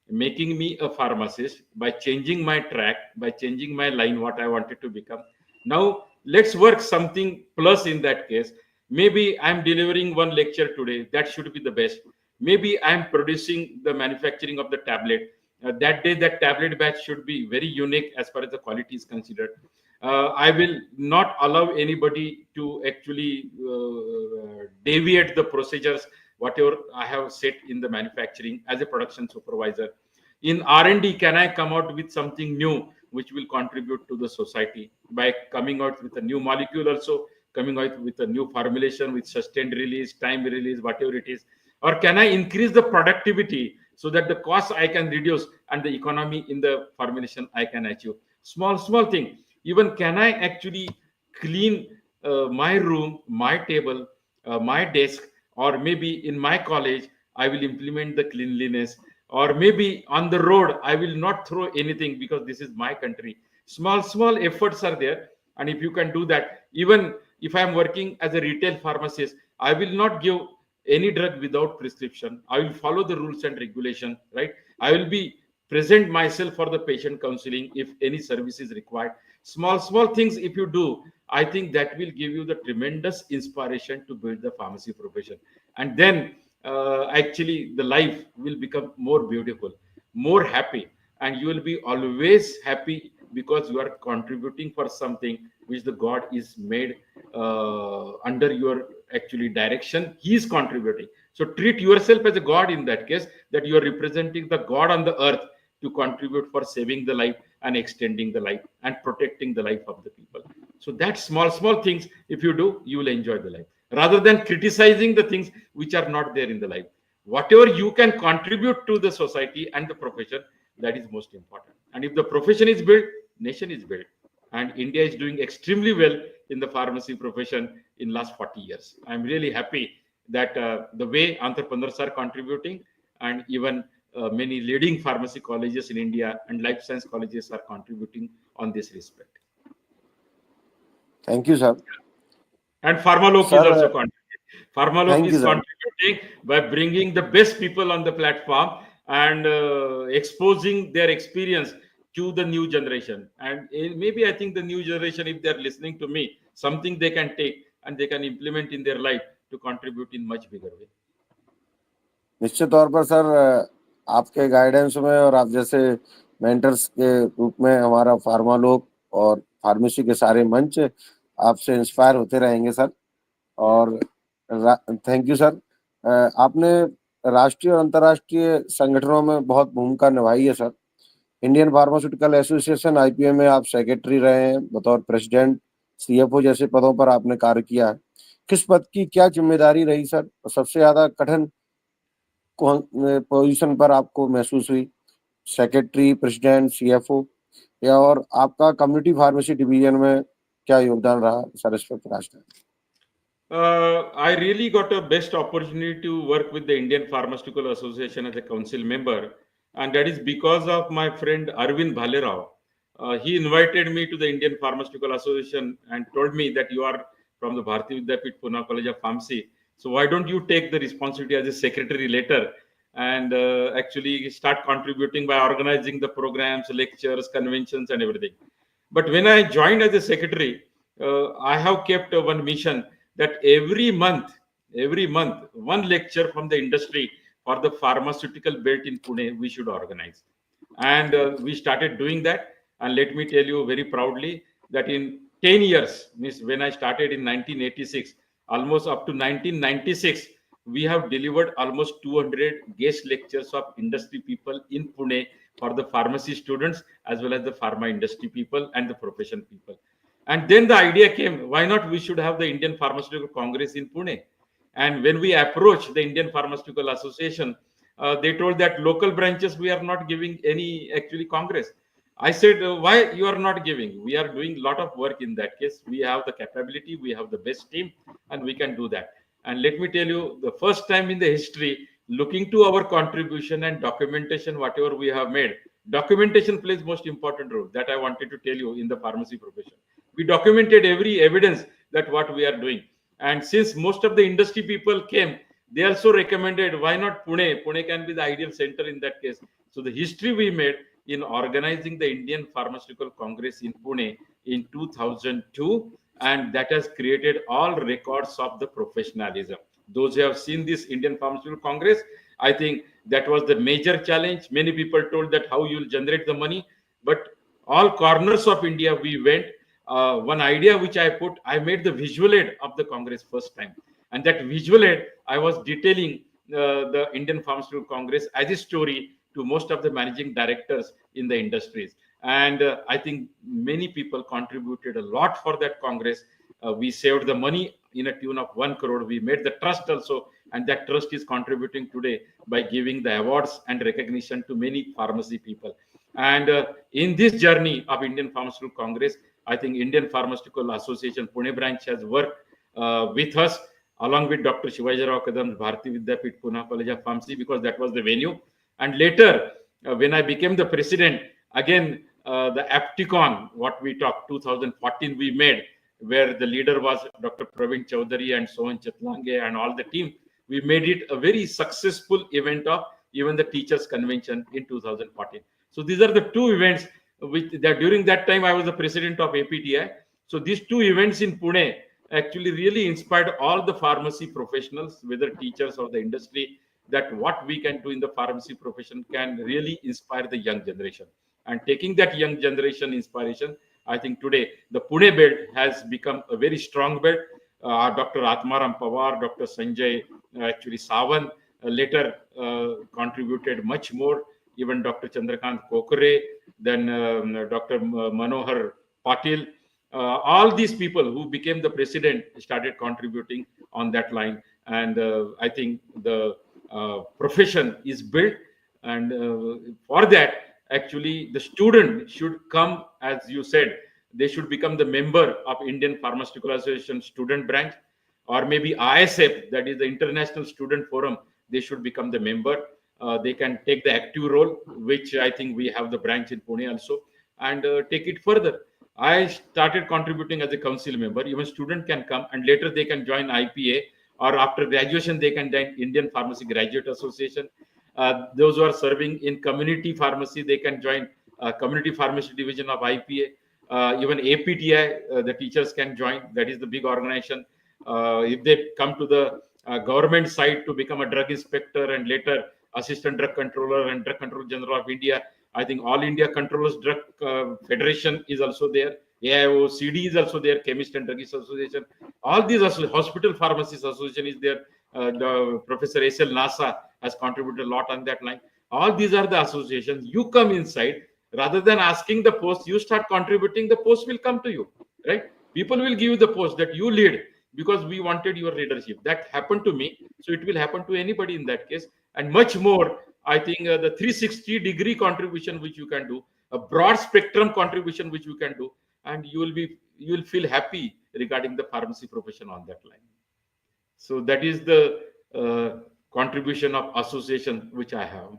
making me a pharmacist, by changing my track, by changing my line, what I wanted to become. Now let's work something plus in that case. Maybe I'm delivering one lecture today, that should be the best. Maybe I'm producing the manufacturing of the tablet. That day, that tablet batch should be very unique as far as the quality is considered. I will not allow anybody to actually deviate the procedures, whatever I have set in the manufacturing as a production supervisor. In R&D, can I come out with something new which will contribute to the society by coming out with a new molecule, also coming out with a new formulation with sustained release, time release, whatever it is? Or can I increase the productivity so that the cost I can reduce and the economy in the formulation I can achieve? Small thing. Even can I actually clean my room, my table, my desk, or maybe in my college I will implement the cleanliness, or maybe on the road I will not throw anything because this is my country. Small efforts are there, and if you can do that, even if I am working as a retail pharmacist, I will not give any drug without prescription. I will follow the rules and regulation, right? I will be present myself for the patient counseling if any service is required. Small things if you do, I think that will give you the tremendous inspiration to build the pharmacy profession. And then actually the life will become more beautiful, more happy, and you will be always happy because you are contributing for something which the God is made under your actually direction. He is contributing. So treat yourself as a God in that case, that you are representing the God on the earth to contribute for saving the life and extending the life and protecting the life of the people. So that small things, if you do, you will enjoy the life rather than criticizing the things which are not there in the life. Whatever you can contribute to the society and the profession, that is most important. And if the profession is built, nation is built. And India is doing extremely well in the pharmacy profession in last 40 years. I'm really happy that the way entrepreneurs are contributing, and even many leading pharmacy colleges in India and life science colleges are contributing on this respect. Thank you sir. And Pharma Lok is sir also contributing. Pharma Lok thank is you sir. contributing by bringing the best people on the platform and exposing their experience to the new generation. And maybe I think the new generation, if they're listening to me, something they can take and they can implement in their life to contribute in much bigger way. निश्चित तौर पर sir आपके guidance में और आप जैसे mentors के रूप में हमारा फार्मा लोक और फार्मेसी के सारे मंच आपसे इंस्पायर होते रहेंगे सर. और थैंक यू सर. आपने राष्ट्रीय और अंतर्राष्ट्रीय संगठनों में बहुत भूमिका निभाई है sir. Indian pharmaceutical association IPM में आप सेक्रेटरी रहे हैं, बतौर प्रेसिडेंट, सीएफओ जैसे पदों पर आपने कार्य किया है. किस पद की क्या जिम्मेदारी रही सर? सबसे ज्यादा कठिन पोजीशन पर आपको महसूस हुई? सेक्रेटरी, प्रेसिडेंट, सीएफओ, या और आपका कम्युनिटी फार्मेसी डिवीजन में क्या योगदान रहा सर, इस पर प्रकाश डालें. I really got a best opportunity to work with the Indian Pharmaceutical Association as a council member, and that is because of my friend Arvind Bhalerao. He invited me to the Indian Pharmaceutical Association and told me that you are from the Bharati Vidyapit Pune College of Pharmacy, so why don't you take the responsibility as a secretary later and actually start contributing by organizing the programs, lectures, conventions, and everything. But when I joined as a secretary, I have kept one mission that every month, one lecture from the industry for the pharmaceutical belt in Pune we should organize. And we started doing that. And let me tell you very proudly that in 10 years, means when I started in 1986, almost up to 1996, we have delivered almost 200 guest lectures of industry people in Pune for the pharmacy students as well as the pharma industry people and the profession people. And then the idea came, why not we should have the Indian Pharmaceutical Congress in Pune? And when we approached the Indian Pharmaceutical Association, they told that local branches, we are not giving any actually Congress. I said, why you are not giving? We are doing a lot of work in that case. We have the capability, we have the best team, and we can do that. And let me tell you, the first time in the history, looking to our contribution and documentation, whatever we have made, documentation plays most important role. That I wanted to tell you in the pharmacy profession. We documented every evidence that what we are doing. And since most of the industry people came, they also recommended, why not Pune? Pune can be the ideal center in that case. So the history we made in organizing the Indian Pharmaceutical Congress in Pune in 2002, and that has created all records of the professionalism. Those who have seen this Indian Pharmaceutical Congress, I think that was the major challenge. Many people told that how you will generate the money, but all corners of India we went. One idea which I put, I made the visual aid of the Congress first time, and that visual aid I was detailing the Indian Pharmaceutical Congress as a story to most of the managing directors in the industries. And I think many people contributed a lot for that Congress. We saved the money in a tune of 1 crore. We made the trust also, and that trust is contributing today by giving the awards and recognition to many pharmacy people. And in this journey of Indian Pharmaceutical Congress, I think Indian Pharmaceutical Association Pune branch has worked with us along with Dr. Shivaji Rao Kadam, Bharati Vidyapit, Pune College of Pharmacy, because that was the venue. And later, when I became the president, again, the Apticon, what we talked, 2014 we made, where the leader was Dr. Praveen Chaudhary and Sohan Chatlange and all the team. We made it a very successful event of even the teachers convention in 2014. So these are the two events which that during that time I was the president of APTI. So these two events in Pune actually really inspired all the pharmacy professionals, whether teachers or the industry, that what we can do in the pharmacy profession can really inspire the young generation. And taking that young generation inspiration, I think today the Pune belt has become a very strong belt. Dr. Atmaram Pawar, Dr. Sanjay, actually Sawan, later contributed much more. Even Dr. Chandrakant Kokare, then Dr. Manohar Patil, all these people who became the president started contributing on that line. And I think the profession is built. And for that, actually, the student should come, as you said, they should become the member of Indian Pharmaceutical Association student branch, or maybe ISF, that is the International Student Forum. They should become the member. They can take the active role, which I think we have the branch in Pune also, and take it further. I started contributing as a council member. Even student can come, and later they can join IPA, or after graduation they can join Indian Pharmacy Graduate Association. Those who are serving in community pharmacy, they can join community pharmacy division of IPA. Even APTI, the teachers can join. That is the big organization. If they come to the government side to become a drug inspector and later assistant drug controller and drug control general of India, I think All India Controllers Drug Federation is also there. AIO, CD is also there. Chemist and Druggist Association. All these hospital pharmacists association is there. Professor S.L. Nasa has contributed a lot on that line. All these are the associations. You come inside, rather than asking the post, you start contributing, the post will come to you, right? People will give you the post that you lead because we wanted your leadership. That happened to me. So it will happen to anybody in that case. And much more, I think the 360-degree contribution which you can do, a broad spectrum contribution which you can do, and you will feel happy regarding the pharmacy profession on that line. So that is the contribution of association which I have.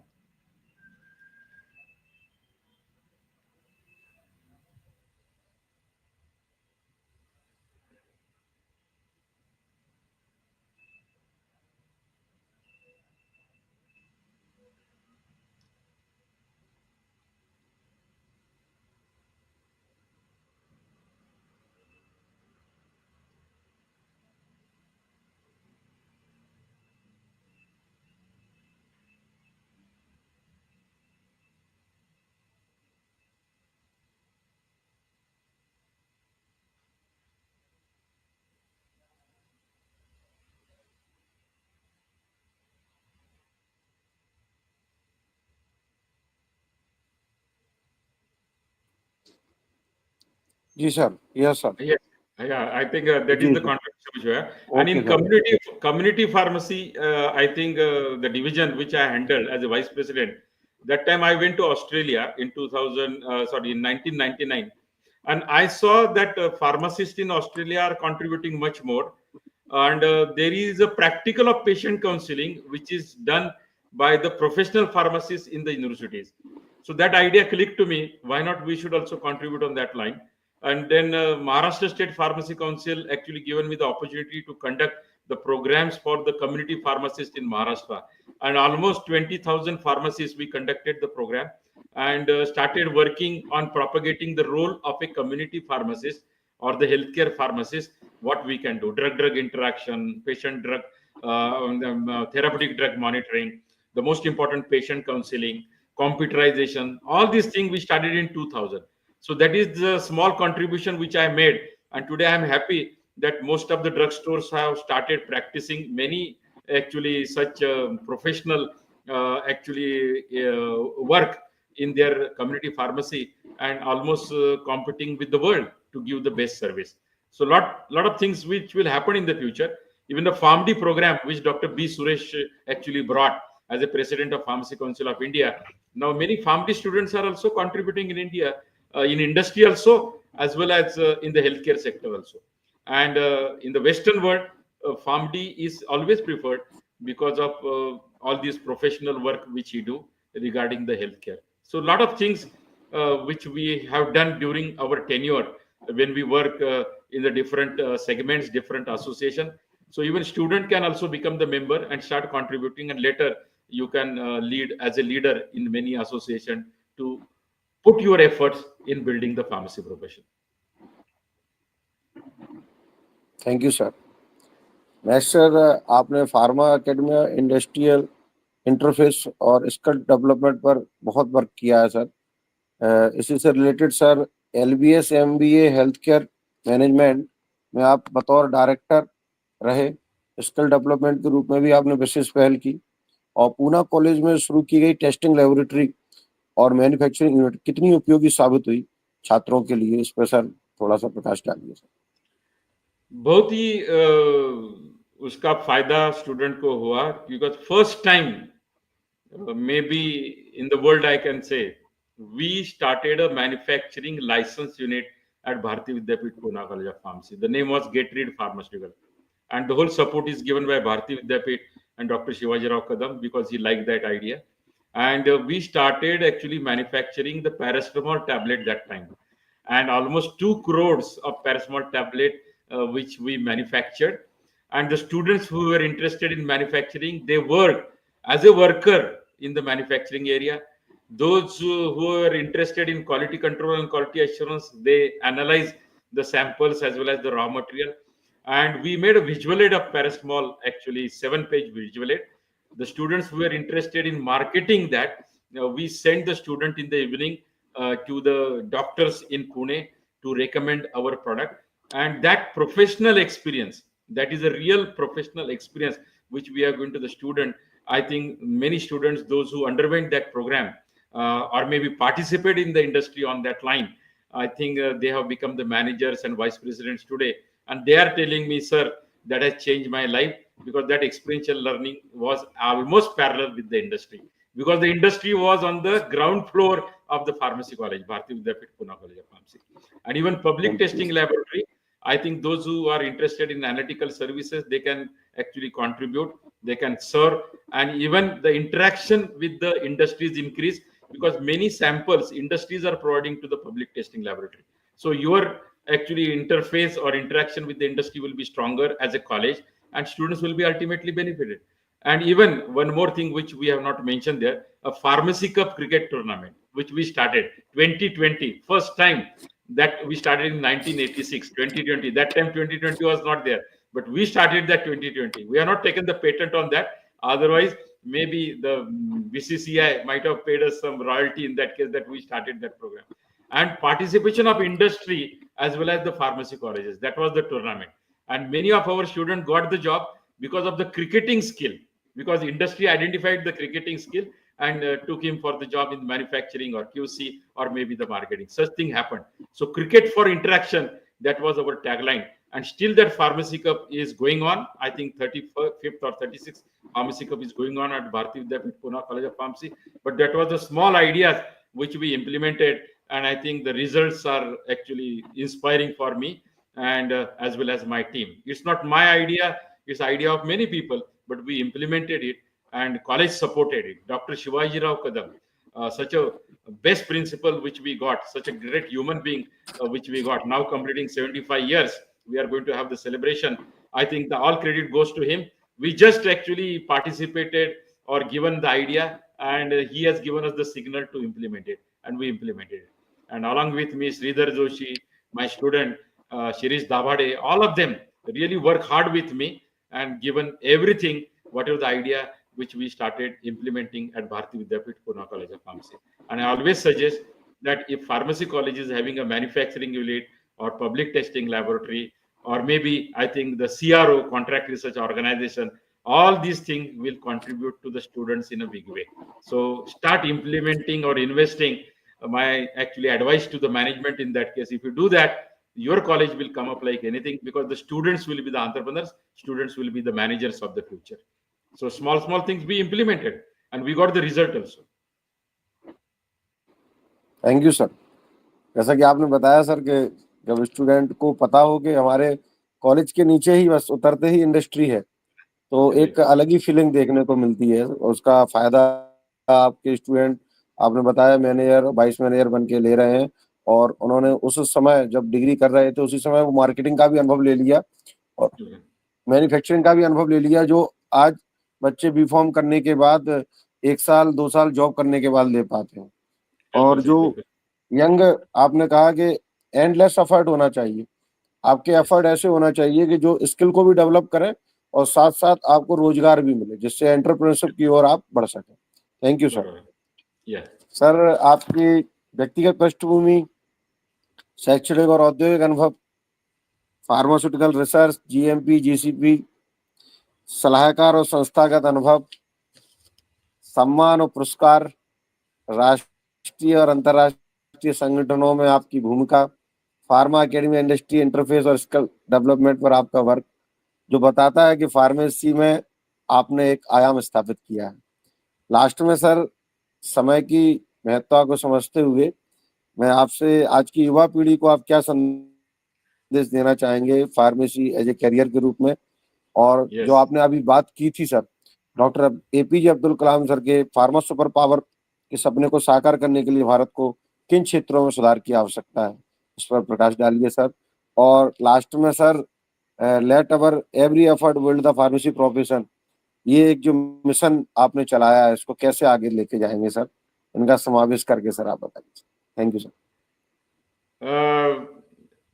जी sir, yes sir, Yes. Yeah, I think that is जी the sir, contribution which we have. And okay in sir, community pharmacy, I think the division which I handled as a vice president, that time I went to Australia in 1999, and I saw that pharmacists in Australia are contributing much more, and there is a practical of patient counseling which is done by the professional pharmacists in the universities. So that idea clicked to me. Why not we should also contribute on that line? And then Maharashtra State Pharmacy Council actually given me the opportunity to conduct the programs for the community pharmacists in Maharashtra. And almost 20,000 pharmacists we conducted the program, and started working on propagating the role of a community pharmacist or the healthcare pharmacist. What we can do: drug interaction, patient drug, therapeutic drug monitoring, the most important patient counseling, computerization. All these things we started in 2000. So that is the small contribution which I made, and today I am happy that most of the drugstores have started practicing many actually such professional work in their community pharmacy, and almost competing with the world to give the best service. So lot of things which will happen in the future. Even the PharmD program which Dr. B. Suresh actually brought as a president of Pharmacy Council of India. Now many PharmD students are also contributing in India, in industry also, as well as in the healthcare sector also. And in the Western world, PharmD is always preferred because of all these professional work which he do regarding the healthcare. So a lot of things which we have done during our tenure when we work in the different segments, different association. So even student can also become the member and start contributing, and later you can lead as a leader in many association to put your efforts in building the pharmacy profession. Thank you sir. Next sir, आपने pharma academy industrial interface और skill development पर बहुत work किया है sir. इसी से related sir, LBS MBA health care management में आप बतौर डायरेक्टर रहे, स्किल डेवलपमेंट के रूप में भी आपने विशेष पहल की, और पूना कॉलेज में शुरू की गई टेस्टिंग लेबोरेटरी और मैन्युफैक्चरिंग यूनिट कितनी उपयोगी साबित हुई छात्रों के लिए, इस पर सर थोड़ा सा प्रकाश डालिए सर। बहुत ही उसका फायदा स्टूडेंट को हुआ, because first time maybe in the world I can say we started a manufacturing license unit at Bharati Vidyapeeth Pune College of Pharmacy. The name was Get Rid Pharmaceutical, and the whole support is given by Bharati Vidyapeeth and Dr. Shivaji Rao Kadam because he liked that idea. And we started actually manufacturing the paracetamol tablet that time, and almost 2 crores of paracetamol tablet which we manufactured. And the students who were interested in manufacturing, they worked as a worker in the manufacturing area. Those who are interested in quality control and quality assurance, they analyze the samples as well as the raw material. And we made a visual aid of paracetamol, actually 7-page visual aid. The students who were interested in marketing that, we sent the student in the evening to the doctors in Pune to recommend our product. And that professional experience, that is a real professional experience which we are going to the student. I think many students, those who underwent that program or maybe participate in the industry on that line, I think they have become the managers and vice presidents today. And they are telling me, sir, that has changed my life, because that experiential learning was almost parallel with the industry. Because the industry was on the ground floor of the pharmacy college, Bharati Vidyapeeth Pune College of Pharmacy. And even public testing laboratory, I think those who are interested in analytical services, they can actually contribute, they can serve, and even the interaction with the industries increase, because many samples industries are providing to the public testing laboratory. So your actually interface or interaction with the industry will be stronger as a college, and students will be ultimately benefited. And even one more thing which we have not mentioned there, a Pharmacy Cup cricket tournament, which we started 2020, first time that we started in 1986, 2020. That time 2020 was not there, but we started that 2020. We have not taken the patent on that. Otherwise, maybe the BCCI might have paid us some royalty in that case that we started that program. And participation of industry as well as the pharmacy colleges. That was the tournament. And many of our students got the job because of the cricketing skill, because industry identified the cricketing skill, and took him for the job in manufacturing or QC or maybe the marketing. Such thing happened. So cricket for interaction, that was our tagline. And still that Pharmacy Cup is going on. I think 35th or 36th Pharmacy Cup is going on at Bharati Vidyapith Pune College of Pharmacy. But that was a small idea which we implemented. And I think the results are actually inspiring for me and as well as my team. It's not my idea, it's the idea of many people, but we implemented it and college supported it. Dr. Shivaji Rao Kadam, such a best principal which we got, such a great human being which we got, now completing 75 years. We are going to have the celebration. I think the all credit goes to him. We just actually participated or given the idea, and he has given us the signal to implement it, and we implemented it. And along with me, Sridhar Joshi, my student, Shirish Dabhade, all of them really work hard with me and given everything, whatever the idea which we started implementing at Bharati Vidyapith Pune College of Pharmacy. And I always suggest that if pharmacy college is having a manufacturing unit or public testing laboratory, or maybe I think the CRO, contract research organization, all these things will contribute to the students in a big way. So start implementing or investing. My actually advice to the management in that case, if you do that, your college will come up like anything, because the students will be the entrepreneurs, students will be the managers of the future. So small things we implemented and we got the result also. Thank you sir. जैसा कि आपने बताया sir कि जब student को पता हो कि हमारे कॉलेज के नीचे ही बस उतरते ही इंडस्ट्री है, तो एक अलग ही फीलिंग देखने को मिलती है। उसका फायदा आपके स्टूडेंट, आपने बताया मैनेजर, वाइस मैनेजर बन के ले रहे हैं, और उन्होंने उस समय जब डिग्री कर रहे थे उसी समय वो मार्केटिंग का भी अनुभव ले लिया और मैन्युफैक्चरिंग का भी अनुभव ले लिया, जो आज बच्चे बी फॉर्म करने के बाद 1 साल 2 साल जॉब करने के बाद ले पाते हैं। और जो यंग, आपने कहा कि एंडलेस एफर्ट होना चाहिए, आपके एफर्ट ऐसे होना चाहिए कि जो स्किल को भी डेवलप करें और साथ साथ आपको रोजगार भी मिले, जिससे एंटरप्रेन्योरशिप की ओर आप बढ़ सकें। Thank you sir. सर, आपकी व्यक्तिगत पृष्ठभूमि, शैक्षणिक और औद्योगिक अनुभव, फार्मास्यूटिकल रिसर्च, GMP, GCP, सलाहकार और संस्थागत अनुभव, सम्मान और पुरस्कार, राष्ट्रीय और अंतर्राष्ट्रीय संगठनों में आपकी भूमिका, फार्मा एकेडमी, इंडस्ट्री इंटरफेस और स्किल डेवलपमेंट पर आपका वर्क, जो बताता है कि फार्मेसी में आपने एक आयाम स्थापित किया है। लास्ट में सर, समय की महत्ता को समझते हुए मैं आपसे आज की युवा पीढ़ी को आप क्या संदेश देना चाहेंगे फार्मेसी एज ए करियर के रूप में? और जो आपने अभी बात की थी sir, doctor APJ Abdul Kalam sir के फार्मा सुपर पावर के सपने को साकार करने के लिए भारत को किन क्षेत्रों में सुधार की आवश्यकता है, उस पर प्रकाश डालिए सर। और लास्ट में sir, let our every effort build the pharmacy profession, ये एक जो मिशन आपने चलाया है, इसको कैसे आगे लेके जाएंगे सर? इनका समावेश करके सर आप बताइए। Thank you sir.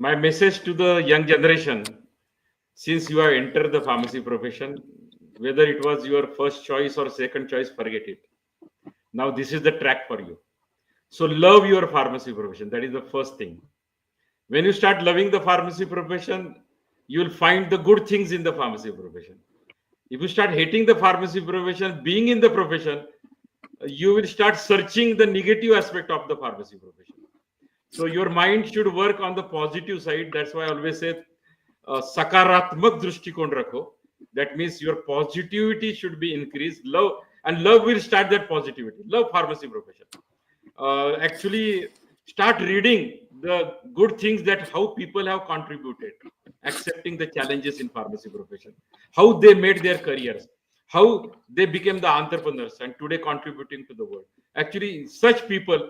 My message to the young generation, since you have entered the pharmacy profession, whether it was your first choice or second choice, forget it. Now this is the track for you. So love your pharmacy profession. That is the first thing. When you start loving the pharmacy profession, you will find the good things in the pharmacy profession. If you start hating the pharmacy profession, being in the profession, you will start searching the negative aspect of the pharmacy profession. So your mind should work on the positive side. That's why I always say, sakaratmak drishtikon rakho. That means your positivity should be increased. Love will start that positivity. Love pharmacy profession. Actually, start reading the good things, that how people have contributed, accepting the challenges in pharmacy profession, how they made their careers, how they became the entrepreneurs and today contributing to the world. Actually, such people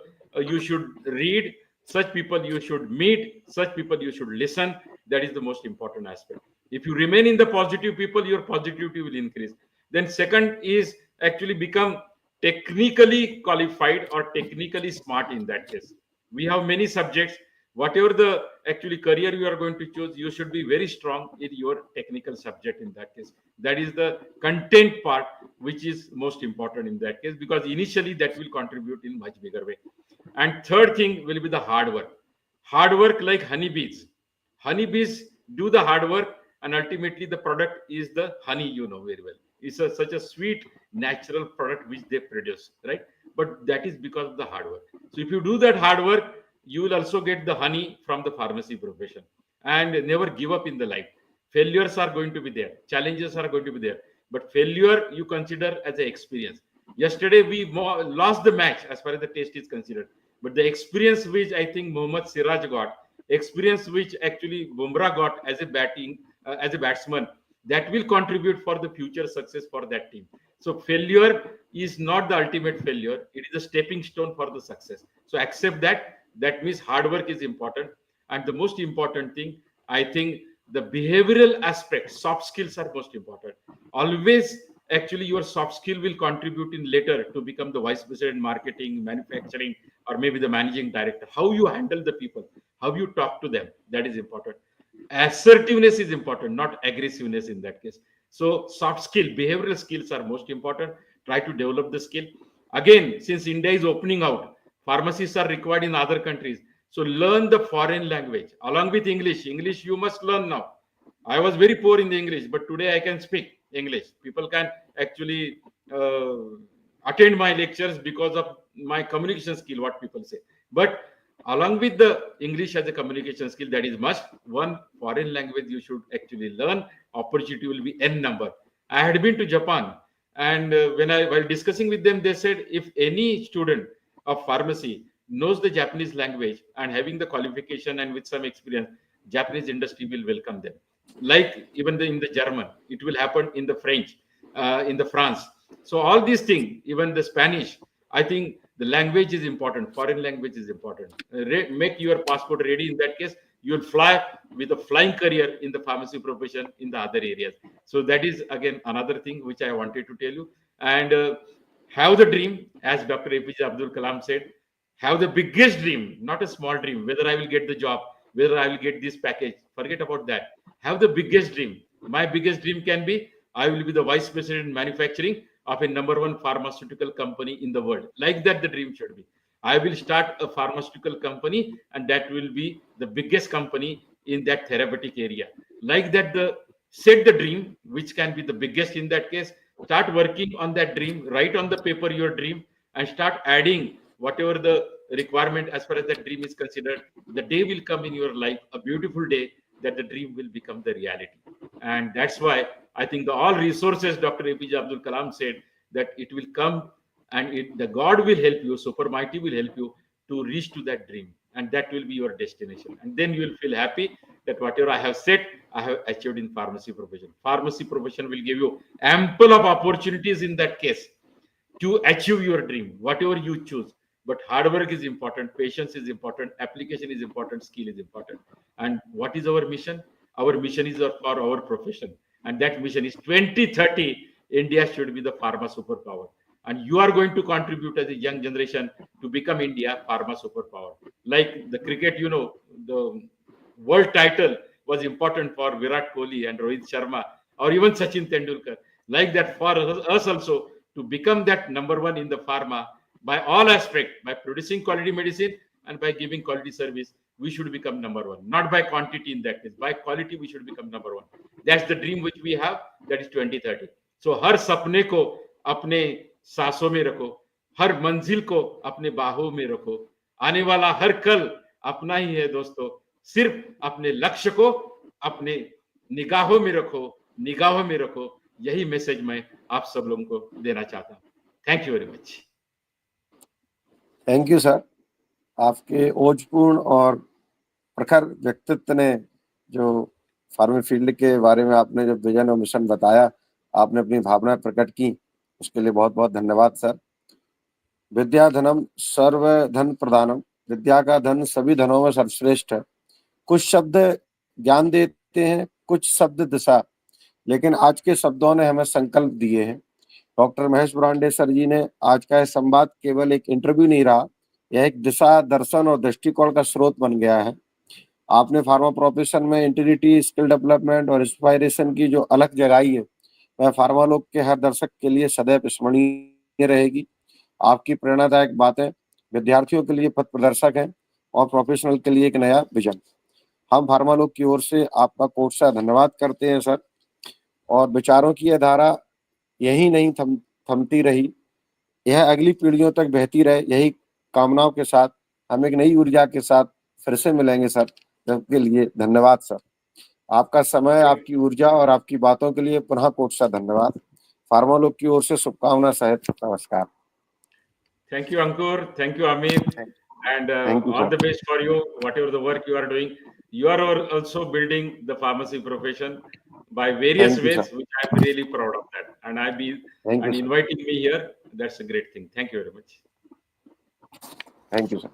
you should read, such people you should meet, such people you should listen. That is the most important aspect. If you remain in the positive people, your positivity will increase. Then second is actually become technically qualified or technically smart in that case. We have many subjects. Whatever the actually career you are going to choose, you should be very strong in your technical subject in that case. That is the content part, which is most important in that case, because initially that will contribute in much bigger way. And third thing will be the hard work. Hard work like honeybees. Honeybees do the hard work, and ultimately the product is the honey, you know very well. It's such a sweet, natural product which they produce, right? But that is because of the hard work. So if you do that hard work, you will also get the honey from the pharmacy profession. And never give up in the life. Failures are going to be there, challenges are going to be there, but failure you consider as an experience. Yesterday we lost the match as far as the test is considered, but the experience which I think Mohammad Siraj got, experience which actually Bumrah got as a batsman, that will contribute for the future success for that team. So failure is not the ultimate failure, it is a stepping stone for the success. So accept that. That means hard work is important. And the most important thing, I think, the behavioral aspect, soft skills are most important. Always, actually, your soft skill will contribute in later to become the vice president, marketing, manufacturing, or maybe the managing director. How you handle the people, how you talk to them, that is important. Assertiveness is important, not aggressiveness in that case. So soft skill, behavioral skills are most important. Try to develop the skill. Again, since India is opening out, pharmacists are required in other countries. So learn the foreign language along with English. English you must learn now. I was very poor in the English, but today I can speak English. People can actually attend my lectures because of my communication skill, what people say. But along with the English as a communication skill, that is must. One foreign language you should actually learn. Opportunity will be n number. I had been to Japan, and while discussing with them, they said if any student of pharmacy knows the Japanese language and having the qualification and with some experience, Japanese industry will welcome them. Like even in the German, it will happen in the French, in the France. So all these things, even the Spanish, I think the language is important. Foreign language is important. Make your passport ready. In that case, you will fly with a flying career in the pharmacy profession in the other areas. So that is again another thing which I wanted to tell you. And have the dream, as Dr. APJ Abdul Kalam said. Have the biggest dream, not a small dream, whether I will get the job, whether I will get this package. Forget about that. Have the biggest dream. My biggest dream can be I will be the vice president in manufacturing of a #1 pharmaceutical company in the world. Like that, the dream should be. I will start a pharmaceutical company, and that will be the biggest company in that therapeutic area. Like that, set the dream, which can be the biggest in that case. Start working on that dream. Write on the paper your dream, and start adding whatever the requirement as far as that dream is considered. The day will come in your life, a beautiful day, that the dream will become the reality. And that's why I think all resources, Dr. APJ Abdul Kalam said, that it will come, and the God will help you, Supermighty will help you to reach to that dream, and that will be your destination. And then you will feel happy that whatever I have said, I have achieved in pharmacy profession. Pharmacy profession will give you ample of opportunities in that case to achieve your dream, whatever you choose. But hard work is important, patience is important, application is important, skill is important. And what is our mission? Our mission is for our profession. And that mission is 2030, India should be the pharma superpower. And you are going to contribute as a young generation to become India pharma superpower. Like the cricket, the world title was important for Virat Kohli and Rohit Sharma, or even Sachin Tendulkar. Like that for us also, to become that #1 in the pharma by all aspects, by producing quality medicine and by giving quality service, we should become #1. Not by quantity in that case, by quality we should become #1. That's the dream which we have, that is 2030. So हर सपने को अपने सांसों में रखो, हर मंजिल को अपने बाहों में रखो, आने वाला हर कल अपना ही है दोस्तों, सिर्फ अपने लक्ष्य को अपने निगाहों में रखो, यही मैसेज मैं आप सब लोगों को देना चाहता हूँ. Thank you very much. Thank you sir. आपके ओजपूर्ण और प्रखर व्यक्तित्व ने जो फार्मा फील्ड के बारे में आपने जो विजन और मिशन बताया, आपने अपनी भावना प्रकट की, उसके लिए बहुत बहुत धन्यवाद सर. विद्या धनम सर्व धन प्रदानम, विद्या का धन सभी धनों में सर्वश्रेष्ठ है. कुछ शब्द ज्ञान देते हैं, कुछ शब्द दिशा, लेकिन आज के शब्दों ने हमें संकल्प दिए हैं. डॉक्टर महेश बुरांडे सर जी ने आज का यह संवाद केवल एक इंटरव्यू नहीं रहा, यह एक दिशा, दर्शन और दृष्टिकोण का स्रोत बन गया है. आपने फार्मा प्रोफेशन में इंटीग्रिटी, स्किल डेवलपमेंट और इंस्पायरेशन की जो अलग जगाई है, वह फार्मा लोक के हर दर्शक के लिए सदैव स्मरणीय रहेगी. आपकी प्रेरणादायक बातें विद्यार्थियों के लिए पथ प्रदर्शक हैं और प्रोफेशनल के लिए एक नया विजन. हम फार्मा लोक की ओर से आपका कोटि से धन्यवाद करते हैं सर. और विचारों की यह धारा यही नहीं थमती रही, यह अगली पीढ़ियों तक बहती रहे। यही कामनाओं के साथ हम एक नई ऊर्जा के साथ फिर से मिलेंगे सर। तब के लिए धन्यवाद सर। आपका समय, आपकी ऊर्जा और आपकी बातों के लिए पुनः कोट सा धन्यवाद। फार्मा लोग की ओर से शुभकामना सहित नमस्कार। Thank you, Ankur. Thank you, Amit. And thank you all sir. the best for you, whatever the work you are doing. You are also building the pharmacy profession by various thank you sir. ways, which I'm really proud of that. Thank you And sir. inviting me here, that's a great thing. Thank you very much. Thank you sir.